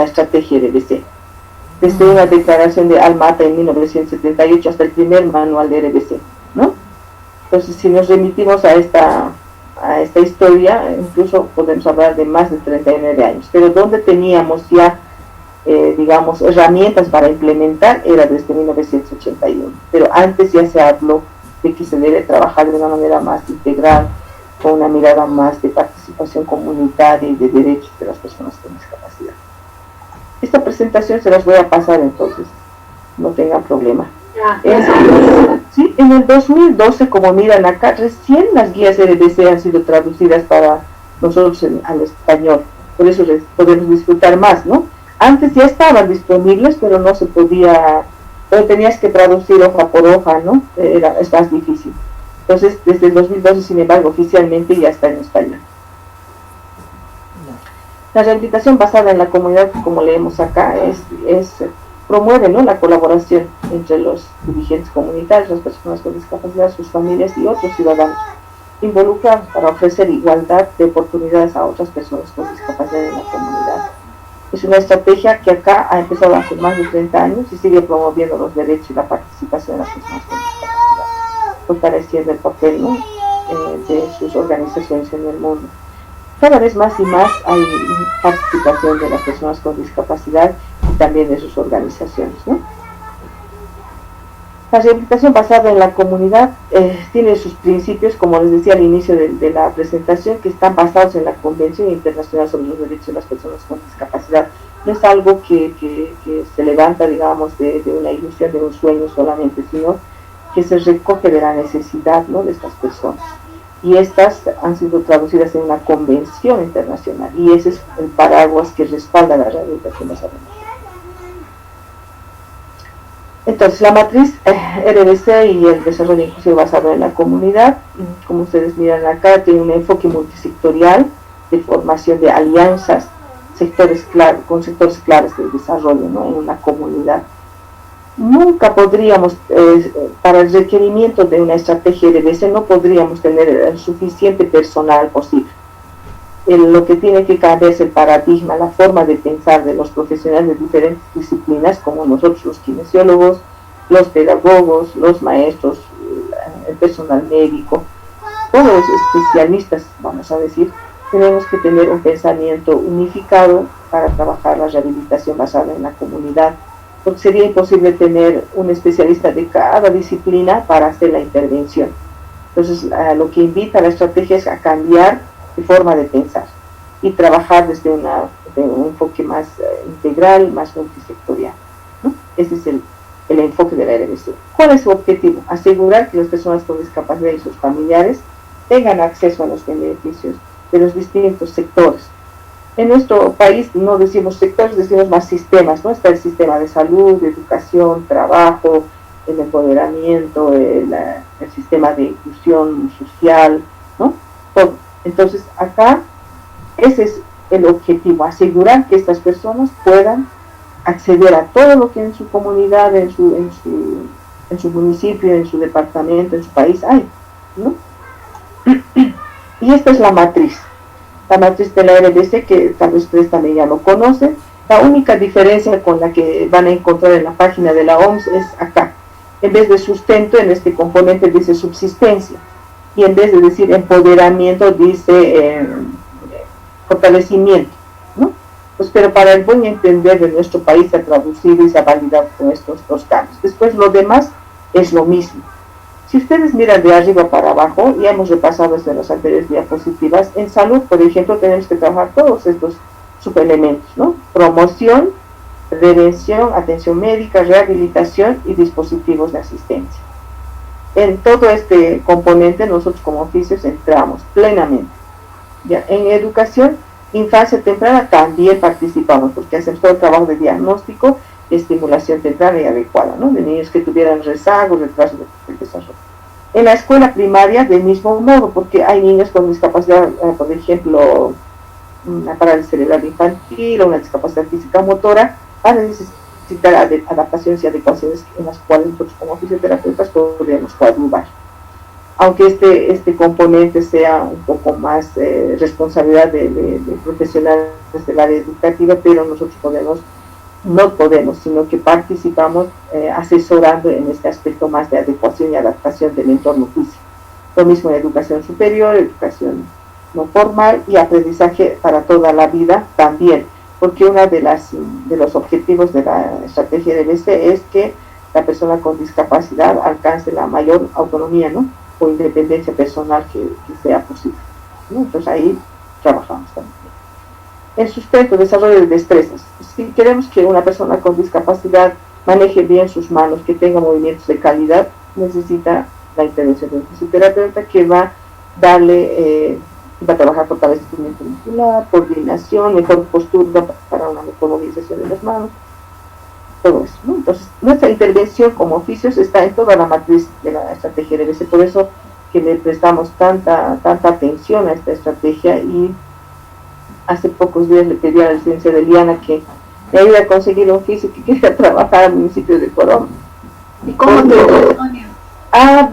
estrategia EDBC. Desde una declaración de Alma-Ata en 1978 hasta el primer manual de EDBC, ¿no? Entonces, si nos remitimos a esta historia, incluso podemos hablar de más de 39 años, pero donde teníamos ya, digamos, herramientas para implementar era desde 1981, pero antes ya se habló de que se debe trabajar de una manera más integral, con una mirada más de participación comunitaria y de derechos de las personas con discapacidad. Esta presentación se las voy a pasar, entonces no tengan problema. Sí, en el 2012, como miran acá, recién las guías EDBC han sido traducidas para nosotros al español, por eso podemos disfrutar más, ¿no? Antes ya estaban disponibles, pero no se podía, pero tenías que traducir hoja por hoja, ¿no? Es más difícil. Entonces, desde el 2012, sin embargo, oficialmente ya está en español. La rehabilitación basada en la comunidad, como leemos acá, promueve, ¿no?, la colaboración entre los dirigentes comunitarios, las personas con discapacidad, sus familias y otros ciudadanos, involucrados para ofrecer igualdad de oportunidades a otras personas con discapacidad en la comunidad. Es una estrategia que acá ha empezado hace más de 30 años y sigue promoviendo los derechos y la participación de las personas con discapacidad, fortaleciendo el papel, ¿no?, de sus organizaciones en el mundo. Cada vez más y más hay participación de las personas con discapacidad y también de sus organizaciones, ¿no? La rehabilitación basada en la comunidad tiene sus principios, como les decía al inicio de la presentación, que están basados en la Convención Internacional sobre los Derechos de las Personas con Discapacidad. No es algo que se levanta, digamos, de una ilusión, de un sueño solamente, sino que se recoge de la necesidad, ¿no?, de estas personas. Y estas han sido traducidas en una convención internacional, y ese es el paraguas que respalda la rehabilitación basada en la comunidad. Entonces, la matriz RBC y el desarrollo inclusivo basado en la comunidad, como ustedes miran acá, tiene un enfoque multisectorial de formación de alianzas, con sectores claves del desarrollo, ¿no?, en una comunidad. Nunca podríamos, para el requerimiento de una estrategia RBC, no podríamos tener el suficiente personal posible. Lo que tiene que cambiar es el paradigma, la forma de pensar de los profesionales de diferentes disciplinas, como nosotros los kinesiólogos, los pedagogos, los maestros, el personal médico, todos los especialistas, vamos a decir. Tenemos que tener un pensamiento unificado para trabajar la rehabilitación basada en la comunidad, porque sería imposible tener un especialista de cada disciplina para hacer la intervención. Entonces, lo que invita a la estrategia es a cambiar de forma de pensar y trabajar desde un enfoque más integral, más multisectorial, ¿no? Ese es el enfoque de la RBC. ¿Cuál es su objetivo? Asegurar que las personas con discapacidad y sus familiares tengan acceso a los beneficios de los distintos sectores. En nuestro país no decimos sectores, decimos más sistemas, ¿no? Está el sistema de salud, de educación, trabajo, el empoderamiento, el sistema de inclusión social, ¿no? Todo. Entonces, acá, ese es el objetivo, asegurar que estas personas puedan acceder a todo lo que en su comunidad, en su municipio, en su departamento, en su país hay, ¿no? Y esta es la matriz de la RBC, que tal vez ustedes también ya lo conocen. La única diferencia con la que van a encontrar en la página de la OMS es acá. En vez de sustento, en este componente dice subsistencia, y en vez de decir empoderamiento dice fortalecimiento, ¿no? Pues, pero para el buen entender de nuestro país se ha traducido y se ha validado con estos dos cambios. Después lo demás es lo mismo. Si ustedes miran de arriba para abajo, ya hemos repasado esto en las anteriores diapositivas, en salud, por ejemplo, tenemos que trabajar todos estos subelementos, ¿no? Promoción, prevención, atención médica, rehabilitación y dispositivos de asistencia. En todo este componente nosotros como oficios entramos plenamente. Ya, en educación, infancia temprana también participamos, porque hacemos todo el trabajo de diagnóstico y estimulación temprana y adecuada, ¿no?, de niños que tuvieran rezagos, retrasos de desarrollo. En la escuela primaria, del mismo modo, porque hay niños con discapacidad, por ejemplo, una parálisis cerebral infantil o una discapacidad física motora, van a necesitar adaptaciones y adecuaciones en las cuales nosotros como fisioterapeutas podríamos coadyuvar. Aunque este componente sea un poco más responsabilidad de profesionales del área educativa, pero nosotros no podemos, sino que participamos asesorando en este aspecto más de adecuación y adaptación del entorno físico. Lo mismo en educación superior, educación no formal y aprendizaje para toda la vida también, porque uno de los objetivos de la estrategia de BC es que la persona con discapacidad alcance la mayor autonomía, ¿no?, o independencia personal que sea posible, ¿no? Entonces ahí trabajamos también. El sustento, desarrollo de destrezas. Si queremos que una persona con discapacidad maneje bien sus manos, que tenga movimientos de calidad, necesita la intervención de un fisioterapeuta que va a darle, va a trabajar fortalecimiento muscular, coordinación, mejor postura para una mejor movilización de las manos, todo eso, ¿no? Entonces, nuestra intervención como oficios está en toda la matriz de la estrategia de BC, por eso que le prestamos tanta atención a esta estrategia y Hace pocos días le pedí a la licencia de Liana que me ayude a conseguir un físico que quería trabajar al municipio de Corón. ¿Y cómo te fue, Sonia?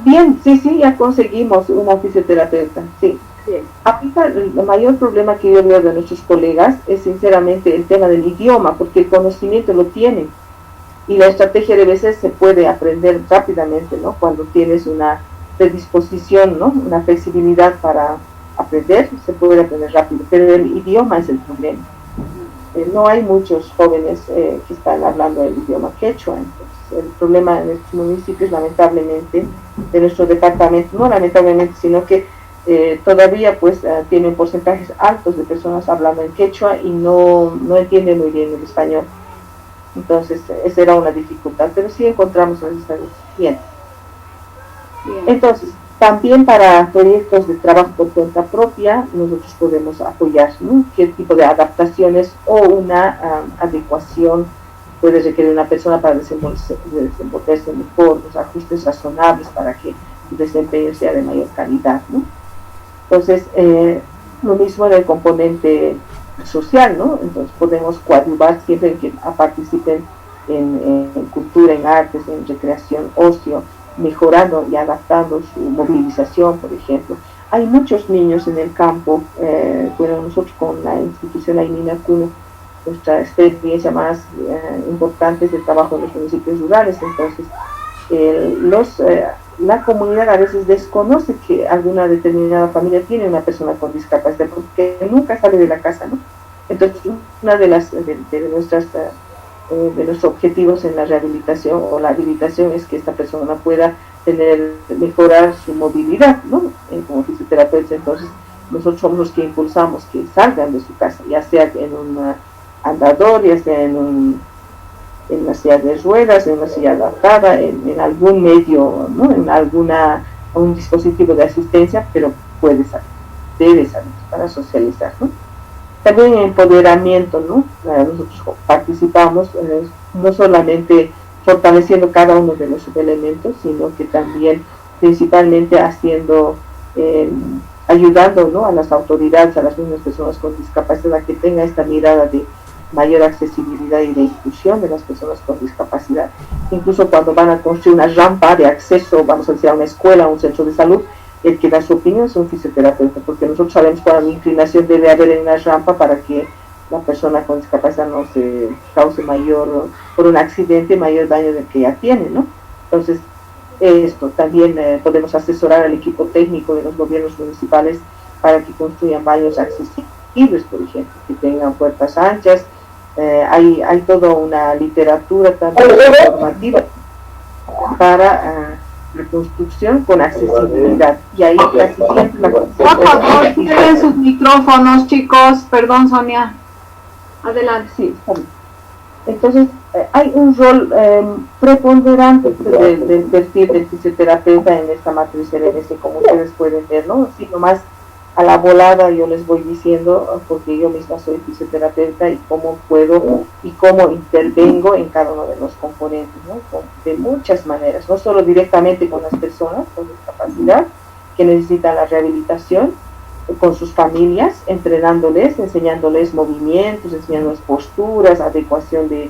Bien, sí, ya conseguimos una fisioterapeuta, sí. Bien. Ahorita el mayor problema que yo veo de nuestros colegas es sinceramente el tema del idioma, porque el conocimiento lo tienen y la estrategia de veces se puede aprender rápidamente, ¿no? Cuando tienes una predisposición, ¿no? Una flexibilidad para aprender, se puede aprender rápido, pero el idioma es el problema. No hay muchos jóvenes que están hablando el idioma quechua, entonces el problema en estos municipios, lamentablemente, de nuestro departamento, no lamentablemente, sino que todavía pues tienen porcentajes altos de personas hablando en quechua y no entienden muy bien el español. Entonces esa era una dificultad, pero sí encontramos bien. Entonces, también para proyectos de trabajo por cuenta propia, nosotros podemos apoyar, ¿no? Qué tipo de adaptaciones o una adecuación puede requerir una persona para desenvolverse mejor, los ajustes razonables para que el desempeño sea de mayor calidad, ¿no? Entonces, lo mismo en el componente social, ¿no? Entonces podemos coadyuvar siempre que participen en cultura, en artes, en recreación, ocio, mejorando y adaptando su movilización, por ejemplo. Hay muchos niños en el campo, bueno, nosotros con la institución Ainina Cuno, nuestra experiencia más importante es el trabajo en los municipios rurales, entonces la comunidad a veces desconoce que alguna determinada familia tiene una persona con discapacidad porque nunca sale de la casa, ¿no? Entonces, una de nuestros objetivos en la rehabilitación o la habilitación es que esta persona pueda mejorar su movilidad, ¿no? Como fisioterapeuta, entonces nosotros somos los que impulsamos que salgan de su casa, ya sea en un andador, ya sea en una silla de ruedas, en una silla adaptada, en algún medio, ¿no? En un dispositivo de asistencia, pero puede salir, debe salir para socializar, ¿no? También en empoderamiento, ¿no? Nosotros participamos no solamente fortaleciendo cada uno de los subelementos, sino que también principalmente ayudando, ¿no? A las autoridades, a las mismas personas con discapacidad, a que tenga esta mirada de mayor accesibilidad y de inclusión de las personas con discapacidad. Incluso cuando van a construir una rampa de acceso, vamos a decir, a una escuela, a un centro de salud, el que da su opinión es un fisioterapeuta, porque nosotros sabemos cuál inclinación debe haber en una rampa para que la persona con discapacidad no se cause por un accidente, mayor daño del que ya tiene, ¿no? Entonces, esto también podemos asesorar al equipo técnico de los gobiernos municipales para que construyan baños accesibles, por ejemplo, que tengan puertas anchas. Hay toda una literatura también formativa para la construcción con accesibilidad, y ahí casi siempre por favor, cierren sus micrófonos, chicos. Perdón, Sonia, adelante. Sí, entonces hay un rol preponderante del perfil del fisioterapeuta en esta matriz LMS, como ustedes pueden ver, ¿no? Sí, nomás a la volada yo les voy diciendo, porque yo misma soy fisioterapeuta, y cómo puedo y cómo intervengo en cada uno de los componentes, ¿no? De muchas maneras, no solo directamente con las personas con discapacidad que necesitan la rehabilitación, con sus familias, entrenándoles, enseñándoles movimientos, enseñándoles posturas, adecuación de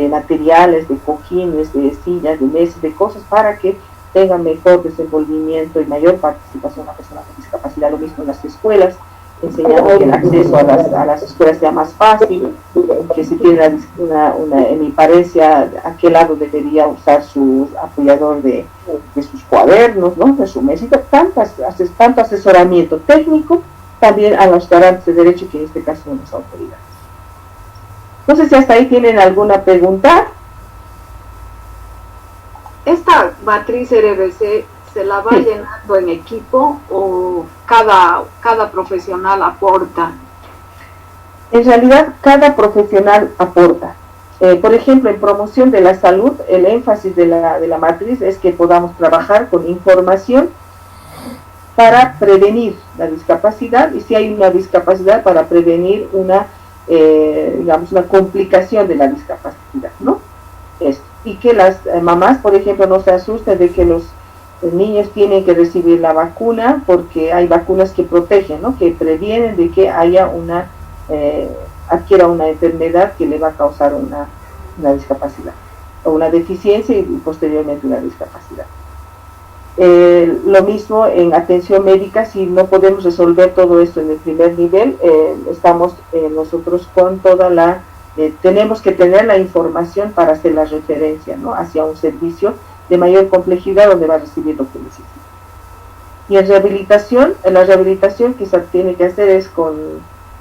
materiales, de cojines, de sillas, de mesas, de cosas para que tengan mejor desenvolvimiento y mayor participación la persona con discapacidad. Lo mismo en las escuelas, enseñando que el acceso a las escuelas sea más fácil, que si tiene una hemiparesia, a qué lado debería usar su apoyador de sus cuadernos, ¿no? De su mesita, tanto asesoramiento técnico, también a los garantes de derecho, que en este caso son las autoridades. No sé si hasta ahí tienen alguna pregunta. ¿Esta matriz RBC se la va llenando en equipo o cada profesional aporta? En realidad, cada profesional aporta. Por ejemplo, en promoción de la salud, el énfasis de la matriz es que podamos trabajar con información para prevenir la discapacidad, y si hay una discapacidad, para prevenir una complicación de la discapacidad, ¿no? Y que las mamás, por ejemplo, no se asusten de que los niños tienen que recibir la vacuna, porque hay vacunas que protegen, ¿no? Que previenen de que haya una adquiera una enfermedad que le va a causar una discapacidad o una deficiencia y posteriormente una discapacidad. Lo mismo en atención médica, si no podemos resolver todo esto en el primer nivel, estamos nosotros con toda la, tenemos que tener la información para hacer la referencia, ¿no?, hacia un servicio de mayor complejidad donde va a recibir lo que necesita. Y en rehabilitación, la rehabilitación que se tiene que hacer es con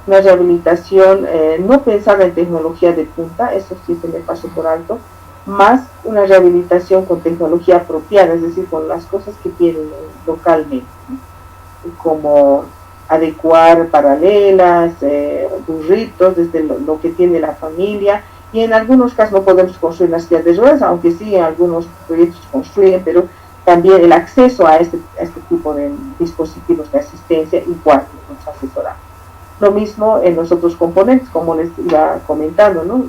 una rehabilitación no pensada en tecnología de punta, eso sí se me pasó por alto, más una rehabilitación con tecnología apropiada, es decir, con las cosas que tienen localmente, ¿no?, como adecuar paralelas, burritos, desde lo que tiene la familia, y en algunos casos no podemos construir las sillas de ruedas, aunque sí en algunos proyectos construyen, pero también el acceso a este tipo de dispositivos de asistencia igual nos asesoramos. Lo mismo en los otros componentes, como les iba comentando, ¿no?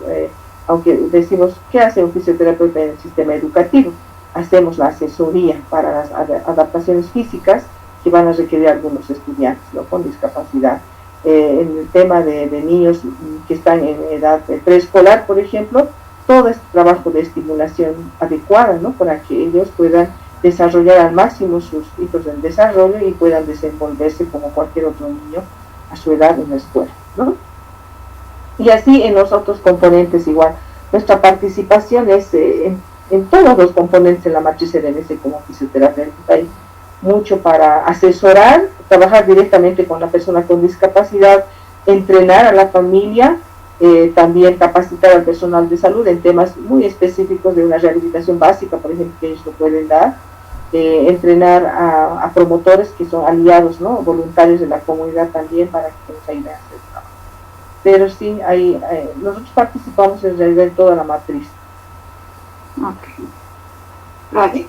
Aunque decimos, ¿qué hace un fisioterapeuta en el sistema educativo? Hacemos la asesoría para las adaptaciones físicas que van a requerir algunos estudiantes, ¿no?, con discapacidad. En el tema de niños que están en edad preescolar, por ejemplo, todo este trabajo de estimulación adecuada, ¿no?, para que ellos puedan desarrollar al máximo sus hitos del desarrollo y puedan desenvolverse como cualquier otro niño a su edad en la escuela, ¿no? Y así en los otros componentes igual. Nuestra participación es en todos los componentes de la matriz RBC como fisioterapeuta. Hay mucho para asesorar, trabajar directamente con la persona con discapacidad, entrenar a la familia, también capacitar al personal de salud en temas muy específicos de una rehabilitación básica, por ejemplo, que ellos lo pueden dar, entrenar a promotores que son aliados, ¿no?, voluntarios de la comunidad también para que nos ayuden a hacer el trabajo. Pero sí, nosotros participamos en realidad en toda la matriz. Ok. Gracias.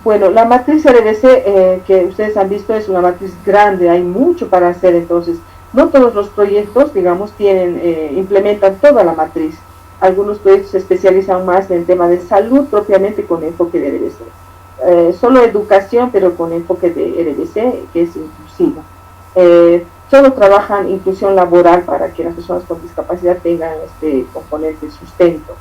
Bueno, la matriz RBC que ustedes han visto es una matriz grande, hay mucho para hacer, entonces no todos los proyectos, digamos, implementan toda la matriz. Algunos proyectos se especializan más en el tema de salud propiamente con enfoque de RBC. Solo educación, pero con enfoque de RBC, que es inclusivo. Solo trabajan inclusión laboral para que las personas con discapacidad tengan este componente de sustento.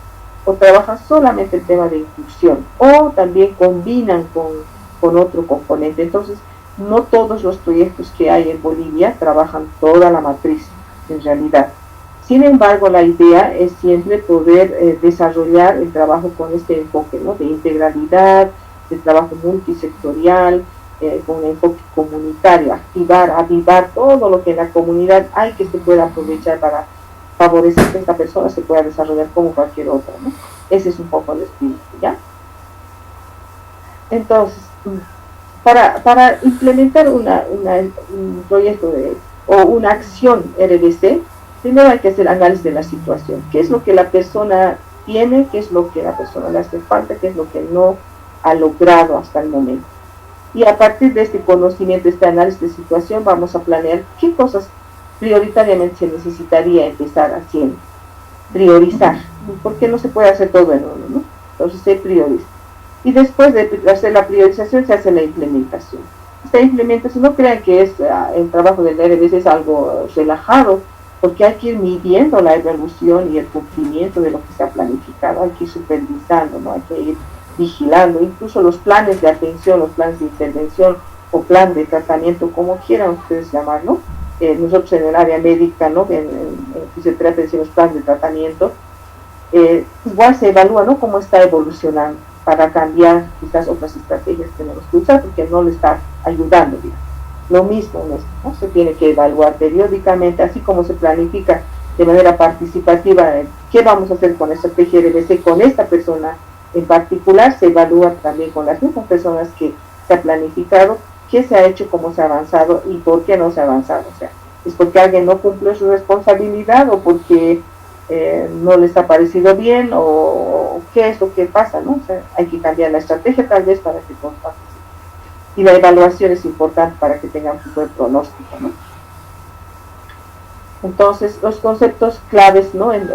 O trabajan solamente el tema de inclusión, o también combinan con otro componente. Entonces, no todos los proyectos que hay en Bolivia trabajan toda la matriz, en realidad. Sin embargo, la idea es siempre poder desarrollar el trabajo con este enfoque, ¿no?, de integralidad, de trabajo multisectorial, con un enfoque comunitario, avivar todo lo que en la comunidad hay que se pueda aprovechar para favorecer que esta persona se pueda desarrollar como cualquier otra, ¿no? Ese es un poco el espíritu, ¿ya? Entonces, para implementar un proyecto o una acción RBC, primero hay que hacer análisis de la situación. ¿Qué es lo que la persona tiene? ¿Qué es lo que a la persona le hace falta? ¿Qué es lo que no ha logrado hasta el momento? Y a partir de este conocimiento, este análisis de situación, vamos a planear qué cosas prioritariamente se necesitaría empezar haciendo. Priorizar, porque no se puede hacer todo en uno, ¿no? Entonces se prioriza. Y después de hacer la priorización se hace la implementación. Esta implementación, no crean que el trabajo del RBC es algo relajado, porque hay que ir midiendo la evolución y el cumplimiento de lo que se ha planificado, hay que ir supervisando, ¿no? Hay que ir vigilando, incluso los planes de atención, los planes de intervención o plan de tratamiento, como quieran ustedes llamarlo. Nosotros en el área médica, ¿no?, en fisioterapia decimos plan de tratamiento, igual se evalúa, ¿no?, cómo está evolucionando para cambiar quizás otras estrategias que tenemos que usar porque no le está ayudando, digamos. Lo mismo en esto, ¿no? Se tiene que evaluar periódicamente, así como se planifica de manera participativa qué vamos a hacer con esta estrategia RBC, con esta persona en particular, se evalúa también con las mismas personas que se ha planificado, qué se ha hecho, cómo se ha avanzado y por qué no se ha avanzado. O sea, es porque alguien no cumple su responsabilidad o porque no les ha parecido bien o qué es lo que pasa, ¿no? O sea, hay que cambiar la estrategia tal vez para que todos participen. Y la evaluación es importante para que tengan un buen pronóstico, ¿no? Entonces, los conceptos claves, ¿no?, en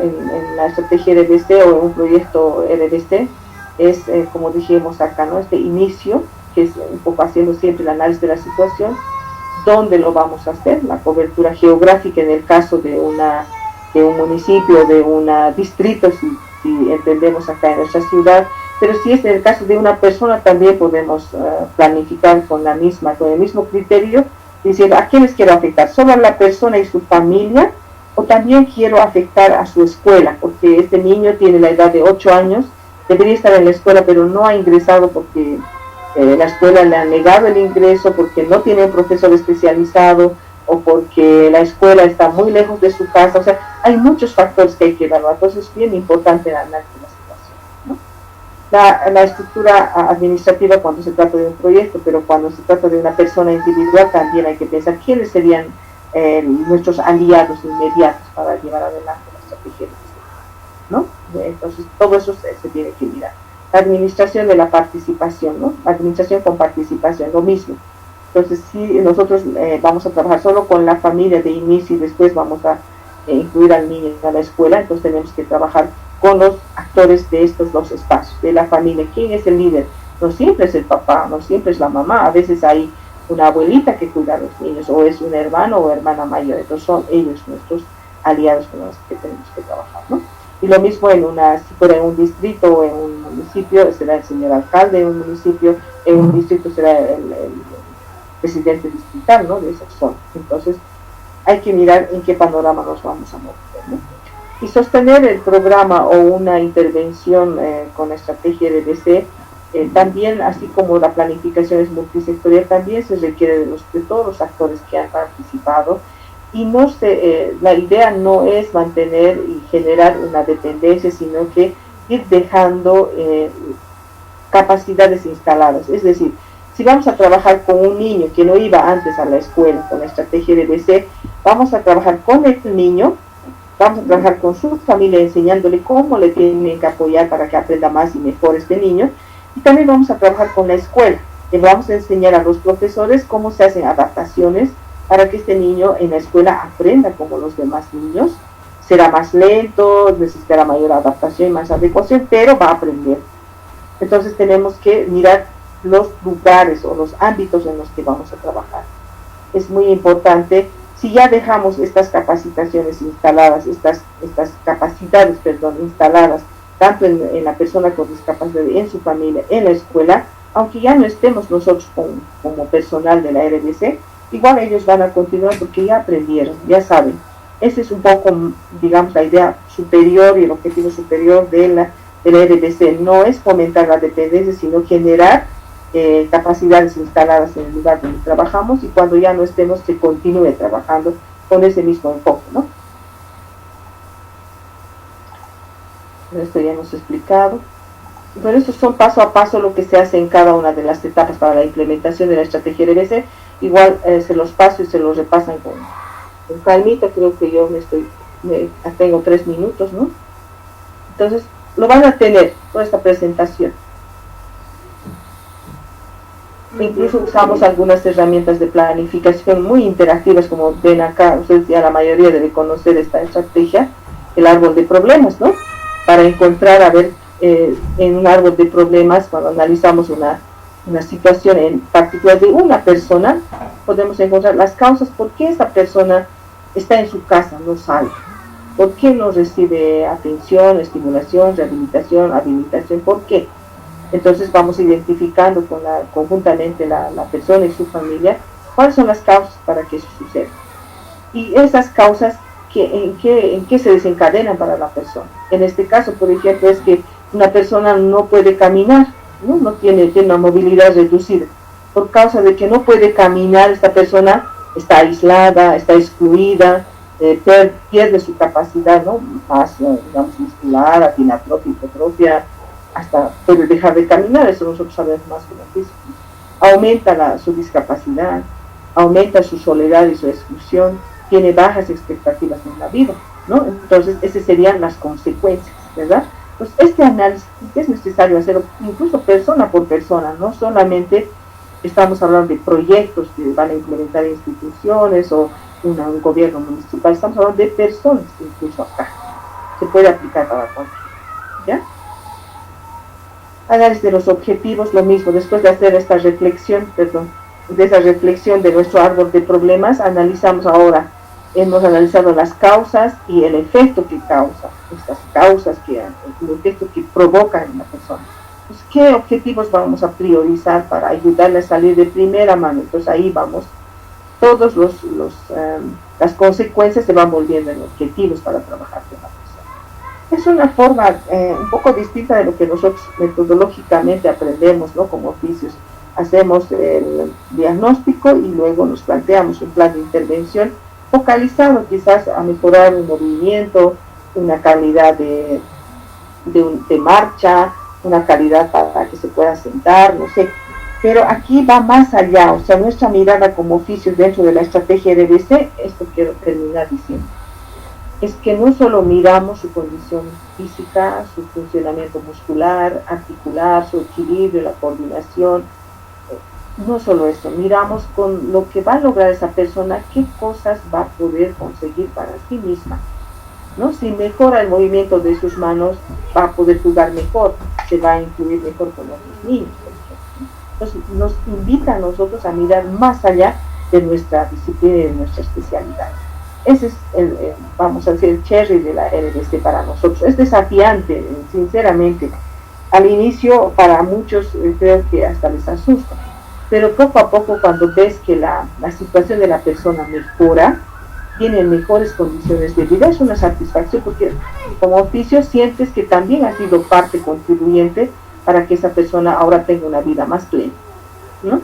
la estrategia RBC o en un proyecto RBC es, como dijimos acá, ¿no?, este inicio, que es un poco haciendo siempre el análisis de la situación, dónde lo vamos a hacer, la cobertura geográfica en el caso de un municipio, de un distrito, si entendemos acá en nuestra ciudad, pero si es en el caso de una persona también podemos planificar con el mismo criterio, diciendo a quiénes quiero afectar, solo a la persona y su familia, o también quiero afectar a su escuela, porque este niño tiene la edad de 8 años, debería estar en la escuela, pero no ha ingresado porque la escuela le ha negado el ingreso, porque no tiene un profesor especializado, o porque la escuela está muy lejos de su casa. O sea, hay muchos factores que hay que evaluar, entonces es bien importante el análisis de la situación, ¿no? La estructura administrativa cuando se trata de un proyecto, pero cuando se trata de una persona individual también hay que pensar quiénes serían nuestros aliados inmediatos para llevar adelante la estrategia, ¿no? Entonces todo eso se tiene que mirar. La administración de la participación, ¿no? La administración con participación, lo mismo. Entonces, si nosotros vamos a trabajar solo con la familia de inicio y después vamos a incluir al niño a la escuela, entonces tenemos que trabajar con los actores de estos dos espacios, de la familia. ¿Quién es el líder? No siempre es el papá, no siempre es la mamá, a veces hay una abuelita que cuida a los niños, o es un hermano o hermana mayor, entonces son ellos nuestros aliados con los que tenemos que trabajar, ¿no? Y lo mismo si fuera en un distrito o en un municipio, será el señor alcalde, en un municipio, en un distrito será el presidente distrital, ¿no? De esa zona. Entonces, hay que mirar en qué panorama nos vamos a mover, ¿no? Y sostener el programa o una intervención con estrategia de BC, también, así como la planificación es multisectorial, también se requiere de todos los actores que han participado, y la idea no es mantener y generar una dependencia, sino que ir dejando capacidades instaladas. Es decir, si vamos a trabajar con un niño que no iba antes a la escuela con la estrategia de BC, vamos a trabajar con el niño, vamos a trabajar con su familia enseñándole cómo le tienen que apoyar para que aprenda más y mejor este niño, y también vamos a trabajar con la escuela, y vamos a enseñar a los profesores cómo se hacen adaptaciones para que este niño en la escuela aprenda como los demás niños. Será más lento, necesitará mayor adaptación y más adecuación, pero va a aprender. Entonces tenemos que mirar los lugares o los ámbitos en los que vamos a trabajar. Es muy importante, si ya dejamos estas capacitaciones instaladas, estas capacidades, instaladas, tanto en la persona con discapacidad, en su familia, en la escuela, aunque ya no estemos nosotros como personal de la RBC, igual ellos van a continuar porque ya aprendieron, ya saben. Esa es un poco, digamos, la idea superior y el objetivo superior de la RBC. No es fomentar la dependencia, sino generar capacidades instaladas en el lugar donde trabajamos, y cuando ya no estemos se continúe trabajando con ese mismo enfoque, ¿no? Esto ya hemos explicado. Pero estos son paso a paso lo que se hace en cada una de las etapas para la implementación de la estrategia RBC. Igual se los paso y se los repasan con calmita. Creo que yo tengo 3 minutos, ¿no? Entonces lo van a tener toda esta presentación. Incluso usamos algunas herramientas de planificación muy interactivas, como ven acá. Ustedes ya la mayoría debe conocer esta estrategia, el árbol de problemas, ¿no? Para encontrar, en un árbol de problemas, cuando analizamos una situación en particular de una persona, podemos encontrar las causas por qué esa persona está en su casa, no sale, por qué no recibe atención, estimulación, rehabilitación, habilitación, por qué. Entonces vamos identificando conjuntamente la persona y su familia cuáles son las causas para que eso suceda. Y esas causas, ¿en qué se desencadenan para la persona? En este caso, por ejemplo, es que una persona no puede caminar, no tiene una movilidad reducida. Por causa de que no puede caminar, esta persona está aislada, está excluida, pierde su capacidad, ¿no? Más, digamos, muscular, tiene atrofia, hipertrofia, hasta puede dejar de caminar. Eso nosotros sabemos más como físico. Aumenta su discapacidad, aumenta su soledad y su exclusión, tiene bajas expectativas en la vida, ¿no? Entonces, esas serían las consecuencias, ¿verdad? Pues este análisis es necesario hacerlo incluso persona por persona, no solamente estamos hablando de proyectos que van a implementar instituciones o un gobierno municipal, estamos hablando de personas, incluso acá se puede aplicar para cualquiera, ¿ya? Análisis de los objetivos, lo mismo, después de hacer esta reflexión, de esa reflexión de nuestro árbol de problemas, analizamos ahora, hemos analizado las causas y el efecto que causa, estas causas el efecto que provocan en la persona. Pues, ¿qué objetivos vamos a priorizar para ayudarle a salir de primera mano? Entonces ahí vamos, todos las consecuencias se van volviendo en objetivos para trabajar con la persona. Es una forma un poco distinta de lo que nosotros metodológicamente aprendemos, ¿no? Como oficios. Hacemos el diagnóstico y luego nos planteamos un plan de intervención focalizado quizás a mejorar un movimiento, una calidad de marcha, una calidad para que se pueda sentar, no sé. Pero aquí va más allá, o sea, nuestra mirada como oficios dentro de la estrategia RBC, esto quiero terminar diciendo, es que no solo miramos su condición física, su funcionamiento muscular, articular, su equilibrio, la coordinación, no solo eso, miramos con lo que va a lograr esa persona, qué cosas va a poder conseguir para sí misma, ¿no? Si mejora el movimiento de sus manos, va a poder jugar mejor, se va a incluir mejor con otros niños, por ejemplo. Entonces nos invita a nosotros a mirar más allá de nuestra disciplina y de nuestra especialidad. Ese es vamos a decir, el cherry de la RBC para nosotros. Es desafiante, sinceramente. Al inicio, para muchos, creo que hasta les asusta. Pero poco a poco, cuando ves que la situación de la persona mejora, tiene mejores condiciones de vida, es una satisfacción, porque como oficio sientes que también has sido parte contribuyente para que esa persona ahora tenga una vida más plena, ¿no?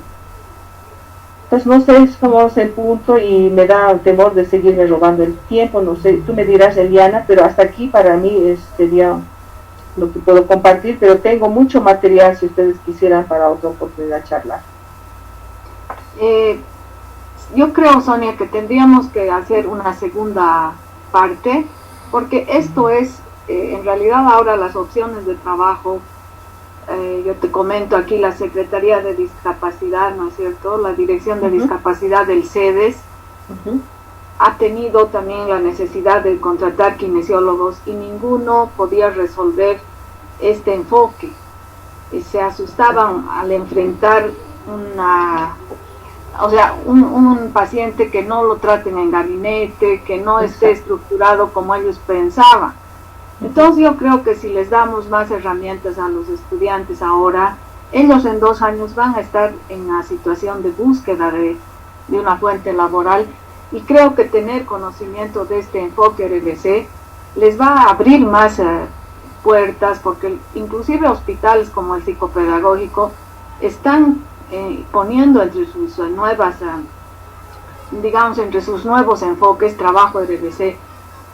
Entonces no sé cómo es el punto y me da temor de seguirme robando el tiempo, no sé, tú me dirás, Eliana, pero hasta aquí para mí sería lo que puedo compartir, pero tengo mucho material si ustedes quisieran para otra oportunidad charlar. Yo creo, Sonia, que tendríamos que hacer una segunda parte, porque esto es, en realidad ahora las opciones de trabajo, yo te comento aquí la Secretaría de Discapacidad, ¿no es cierto? La Dirección de Discapacidad del CEDES ha tenido también la necesidad de contratar kinesiólogos y ninguno podía resolver este enfoque. Se asustaban al enfrentar un paciente que no lo traten en gabinete, que no esté estructurado como ellos pensaban. Entonces yo creo que si les damos más herramientas a los estudiantes ahora, ellos en 2 años van a estar en una situación de búsqueda de una fuente laboral, y creo que tener conocimiento de este enfoque RBC les va a abrir más puertas, porque inclusive hospitales como el psicopedagógico están poniendo entre sus nuevas, entre sus nuevos enfoques, trabajo RBC,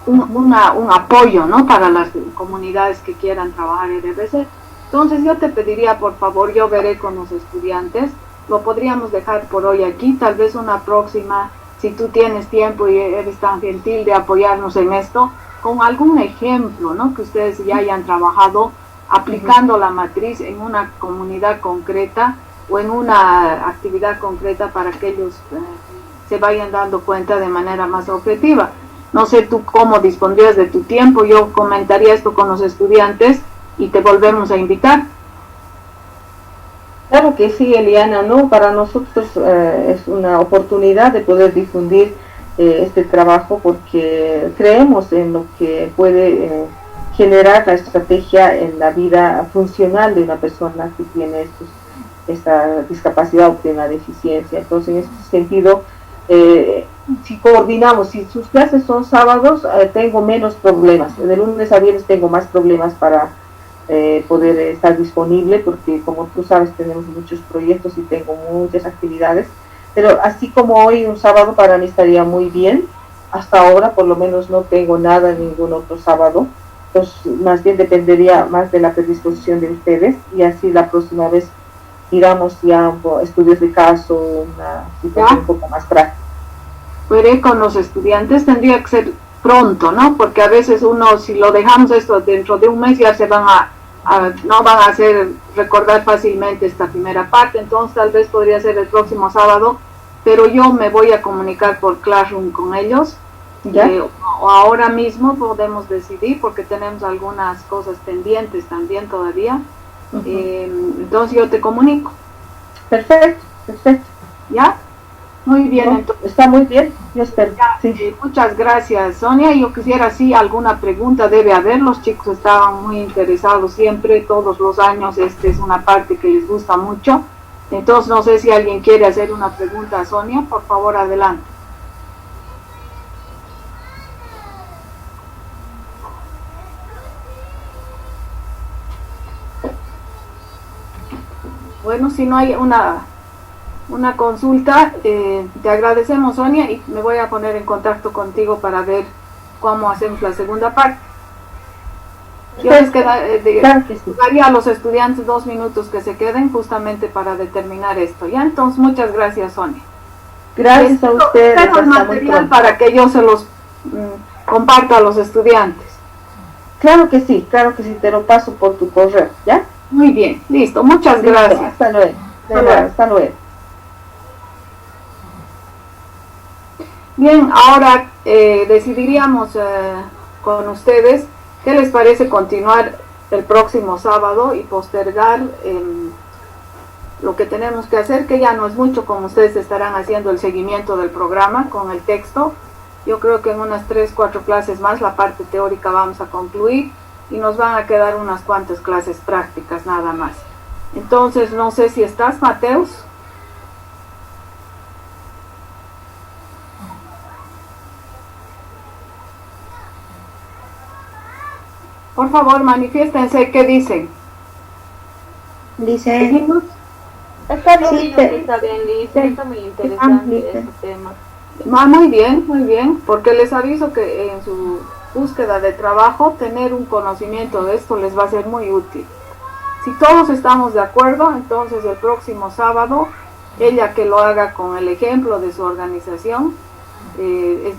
un apoyo, ¿no?, para las comunidades que quieran trabajar RBC. Entonces yo te pediría, por favor, yo veré con los estudiantes, lo podríamos dejar por hoy aquí, tal vez una próxima, si tú tienes tiempo y eres tan gentil de apoyarnos en esto, con algún ejemplo, ¿no?, que ustedes ya hayan trabajado aplicando la matriz en una comunidad concreta o en una actividad concreta, para que ellos se vayan dando cuenta de manera más objetiva. No sé tú cómo dispondrías de tu tiempo, yo comentaría esto con los estudiantes y te volvemos a invitar. Claro que sí, Eliana, ¿no? Para nosotros es una oportunidad de poder difundir este trabajo, porque creemos en lo que puede generar la estrategia en la vida funcional de una persona que tiene esta discapacidad o tiene una deficiencia. Entonces, en este sentido, si coordinamos, si sus clases son sábados, tengo menos problemas. De lunes a viernes tengo más problemas para poder estar disponible, porque como tú sabes tenemos muchos proyectos y tengo muchas actividades, pero así como hoy un sábado para mí estaría muy bien. Hasta ahora por lo menos no tengo nada ningún otro sábado, entonces más bien dependería más de la predisposición de ustedes, y así la próxima vez miramos ya estudios de caso, una situación un poco más práctica. Veré con los estudiantes, tendría que ser pronto, ¿no? Porque a veces uno, si lo dejamos esto dentro de un mes, ya se van no van a hacer recordar fácilmente esta primera parte. Entonces tal vez podría ser el próximo sábado, pero yo me voy a comunicar por Classroom con ellos, o ahora mismo podemos decidir, porque tenemos algunas cosas pendientes también todavía. Entonces yo te comunico. Perfecto. ¿Ya? Muy bien, ¿no? entonces. Está muy bien, yo espero. Ya, Sí. muchas gracias, Sonia. Yo quisiera, sí, alguna pregunta debe haber. Los chicos estaban muy interesados siempre, todos los años. Esta es una parte que les gusta mucho. Entonces, no sé si alguien quiere hacer una pregunta a Sonia. Por favor, adelante. Bueno, si no hay una consulta, te agradecemos, Sonia, y me voy a poner en contacto contigo para ver cómo hacemos la segunda parte. Yo les daría a los estudiantes 2 minutos que se queden justamente para determinar esto. Ya, entonces, muchas gracias, Sonia. Gracias a ustedes. Tengo el material para que yo se los comparta a los estudiantes. Claro que sí, te lo paso por tu correo, ¿ya? Muy bien, listo, muchas gracias. Hasta luego. Hasta luego. Bien, ahora decidiríamos con ustedes qué les parece continuar el próximo sábado y postergar lo que tenemos que hacer, que ya no es mucho, como ustedes estarán haciendo el seguimiento del programa con el texto. Yo creo que en unas 3-4 clases más la parte teórica vamos a concluir y nos van a quedar unas cuantas clases prácticas nada más. Entonces, no sé si estás, Mateus. Por favor, manifiéstense, ¿qué dicen? Dice, está bien, está bien, Lisa, está muy interesante este tema. Muy bien, porque les aviso que en su búsqueda de trabajo tener un conocimiento de esto les va a ser muy útil. Si todos estamos de acuerdo, entonces el próximo sábado, ella que lo haga con el ejemplo de su organización,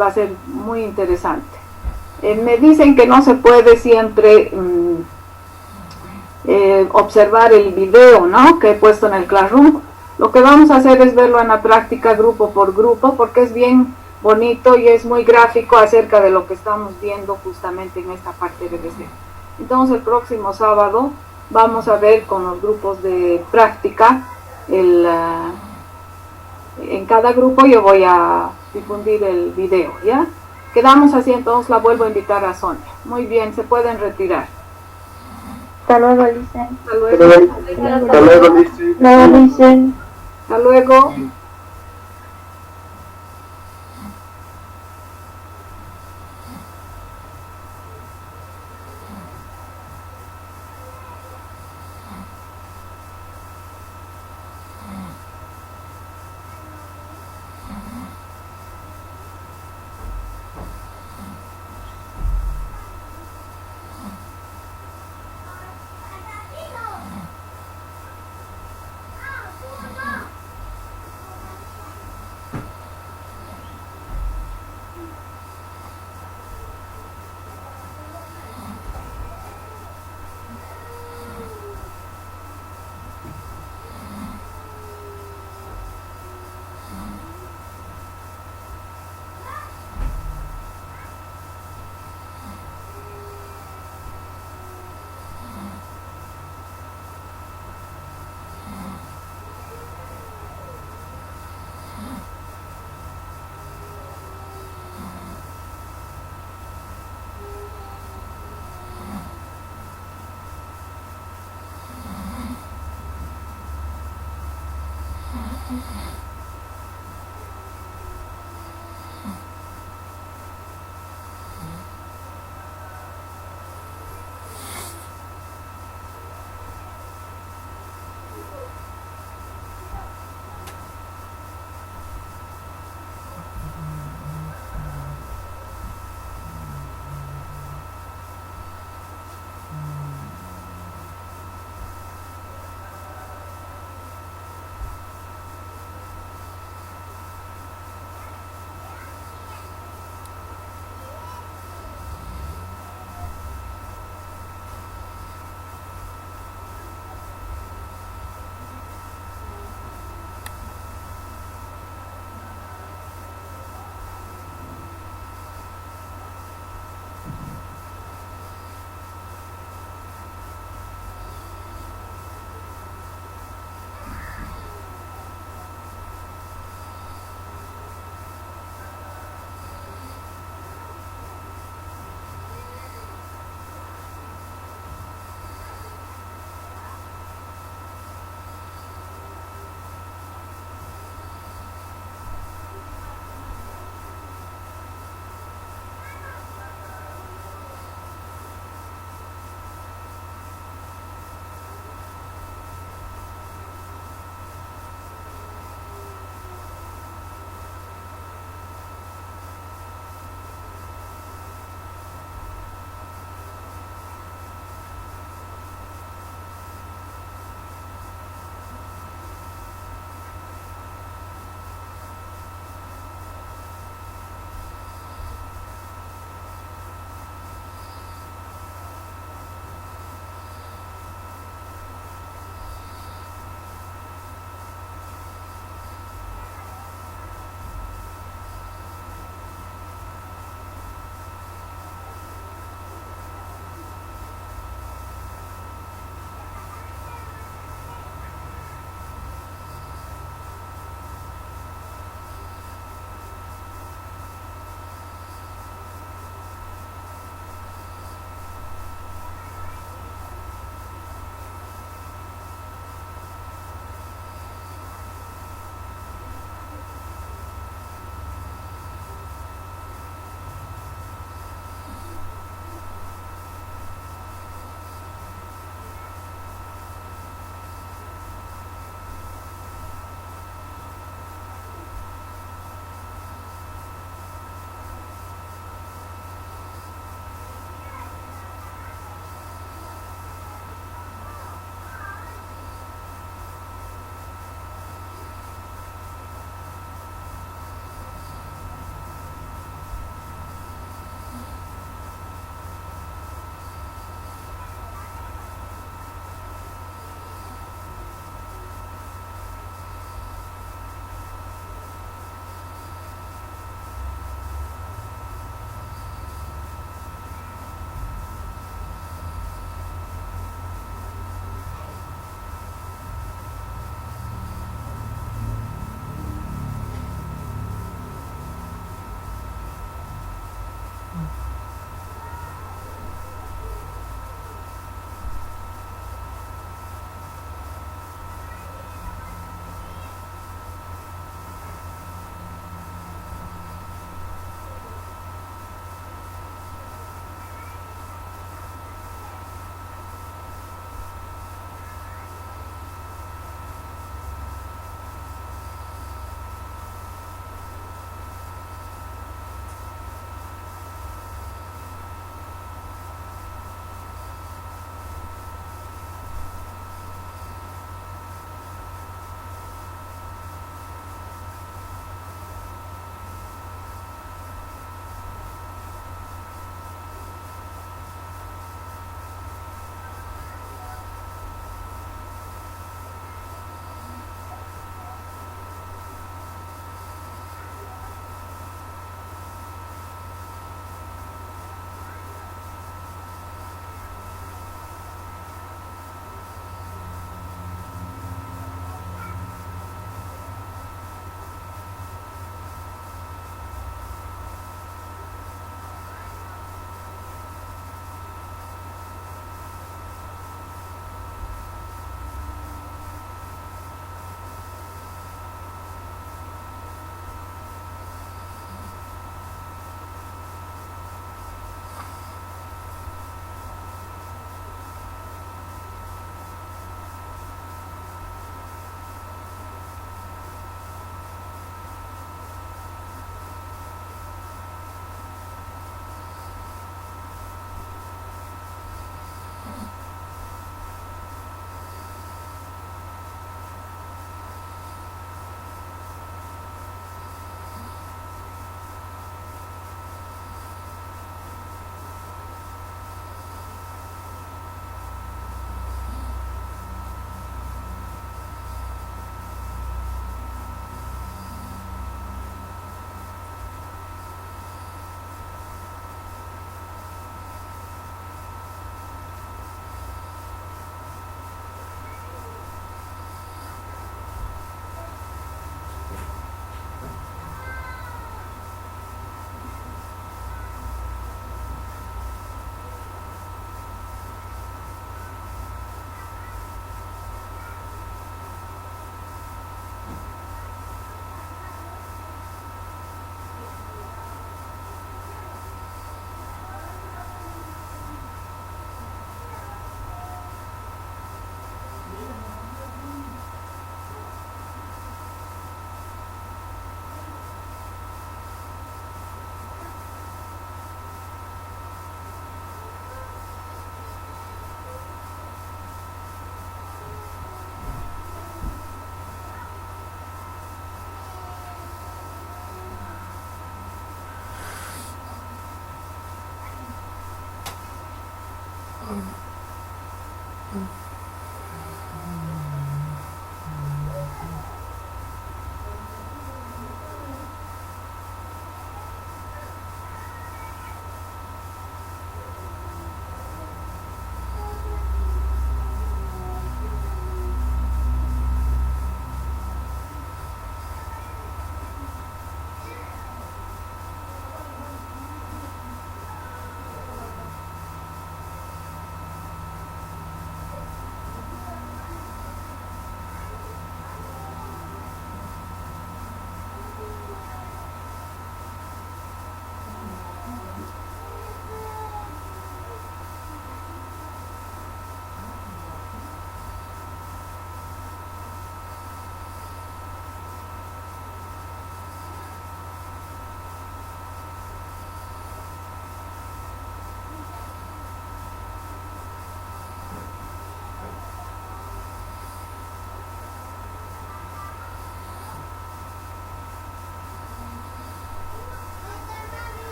va a ser muy interesante. Me dicen que no se puede siempre observar el video, ¿no?, que he puesto en el Classroom. Lo que vamos a hacer es verlo en la práctica grupo por grupo, porque es bien bonito y es muy gráfico acerca de lo que estamos viendo justamente en esta parte de BBC. Entonces el próximo sábado vamos a ver con los grupos de práctica, en cada grupo yo voy a difundir el video, ¿ya? Quedamos así, entonces la vuelvo a invitar a Sonia. Muy bien, se pueden retirar. hasta luego, Lisa. Hasta luego. Hasta luego, Lisa. Hasta luego.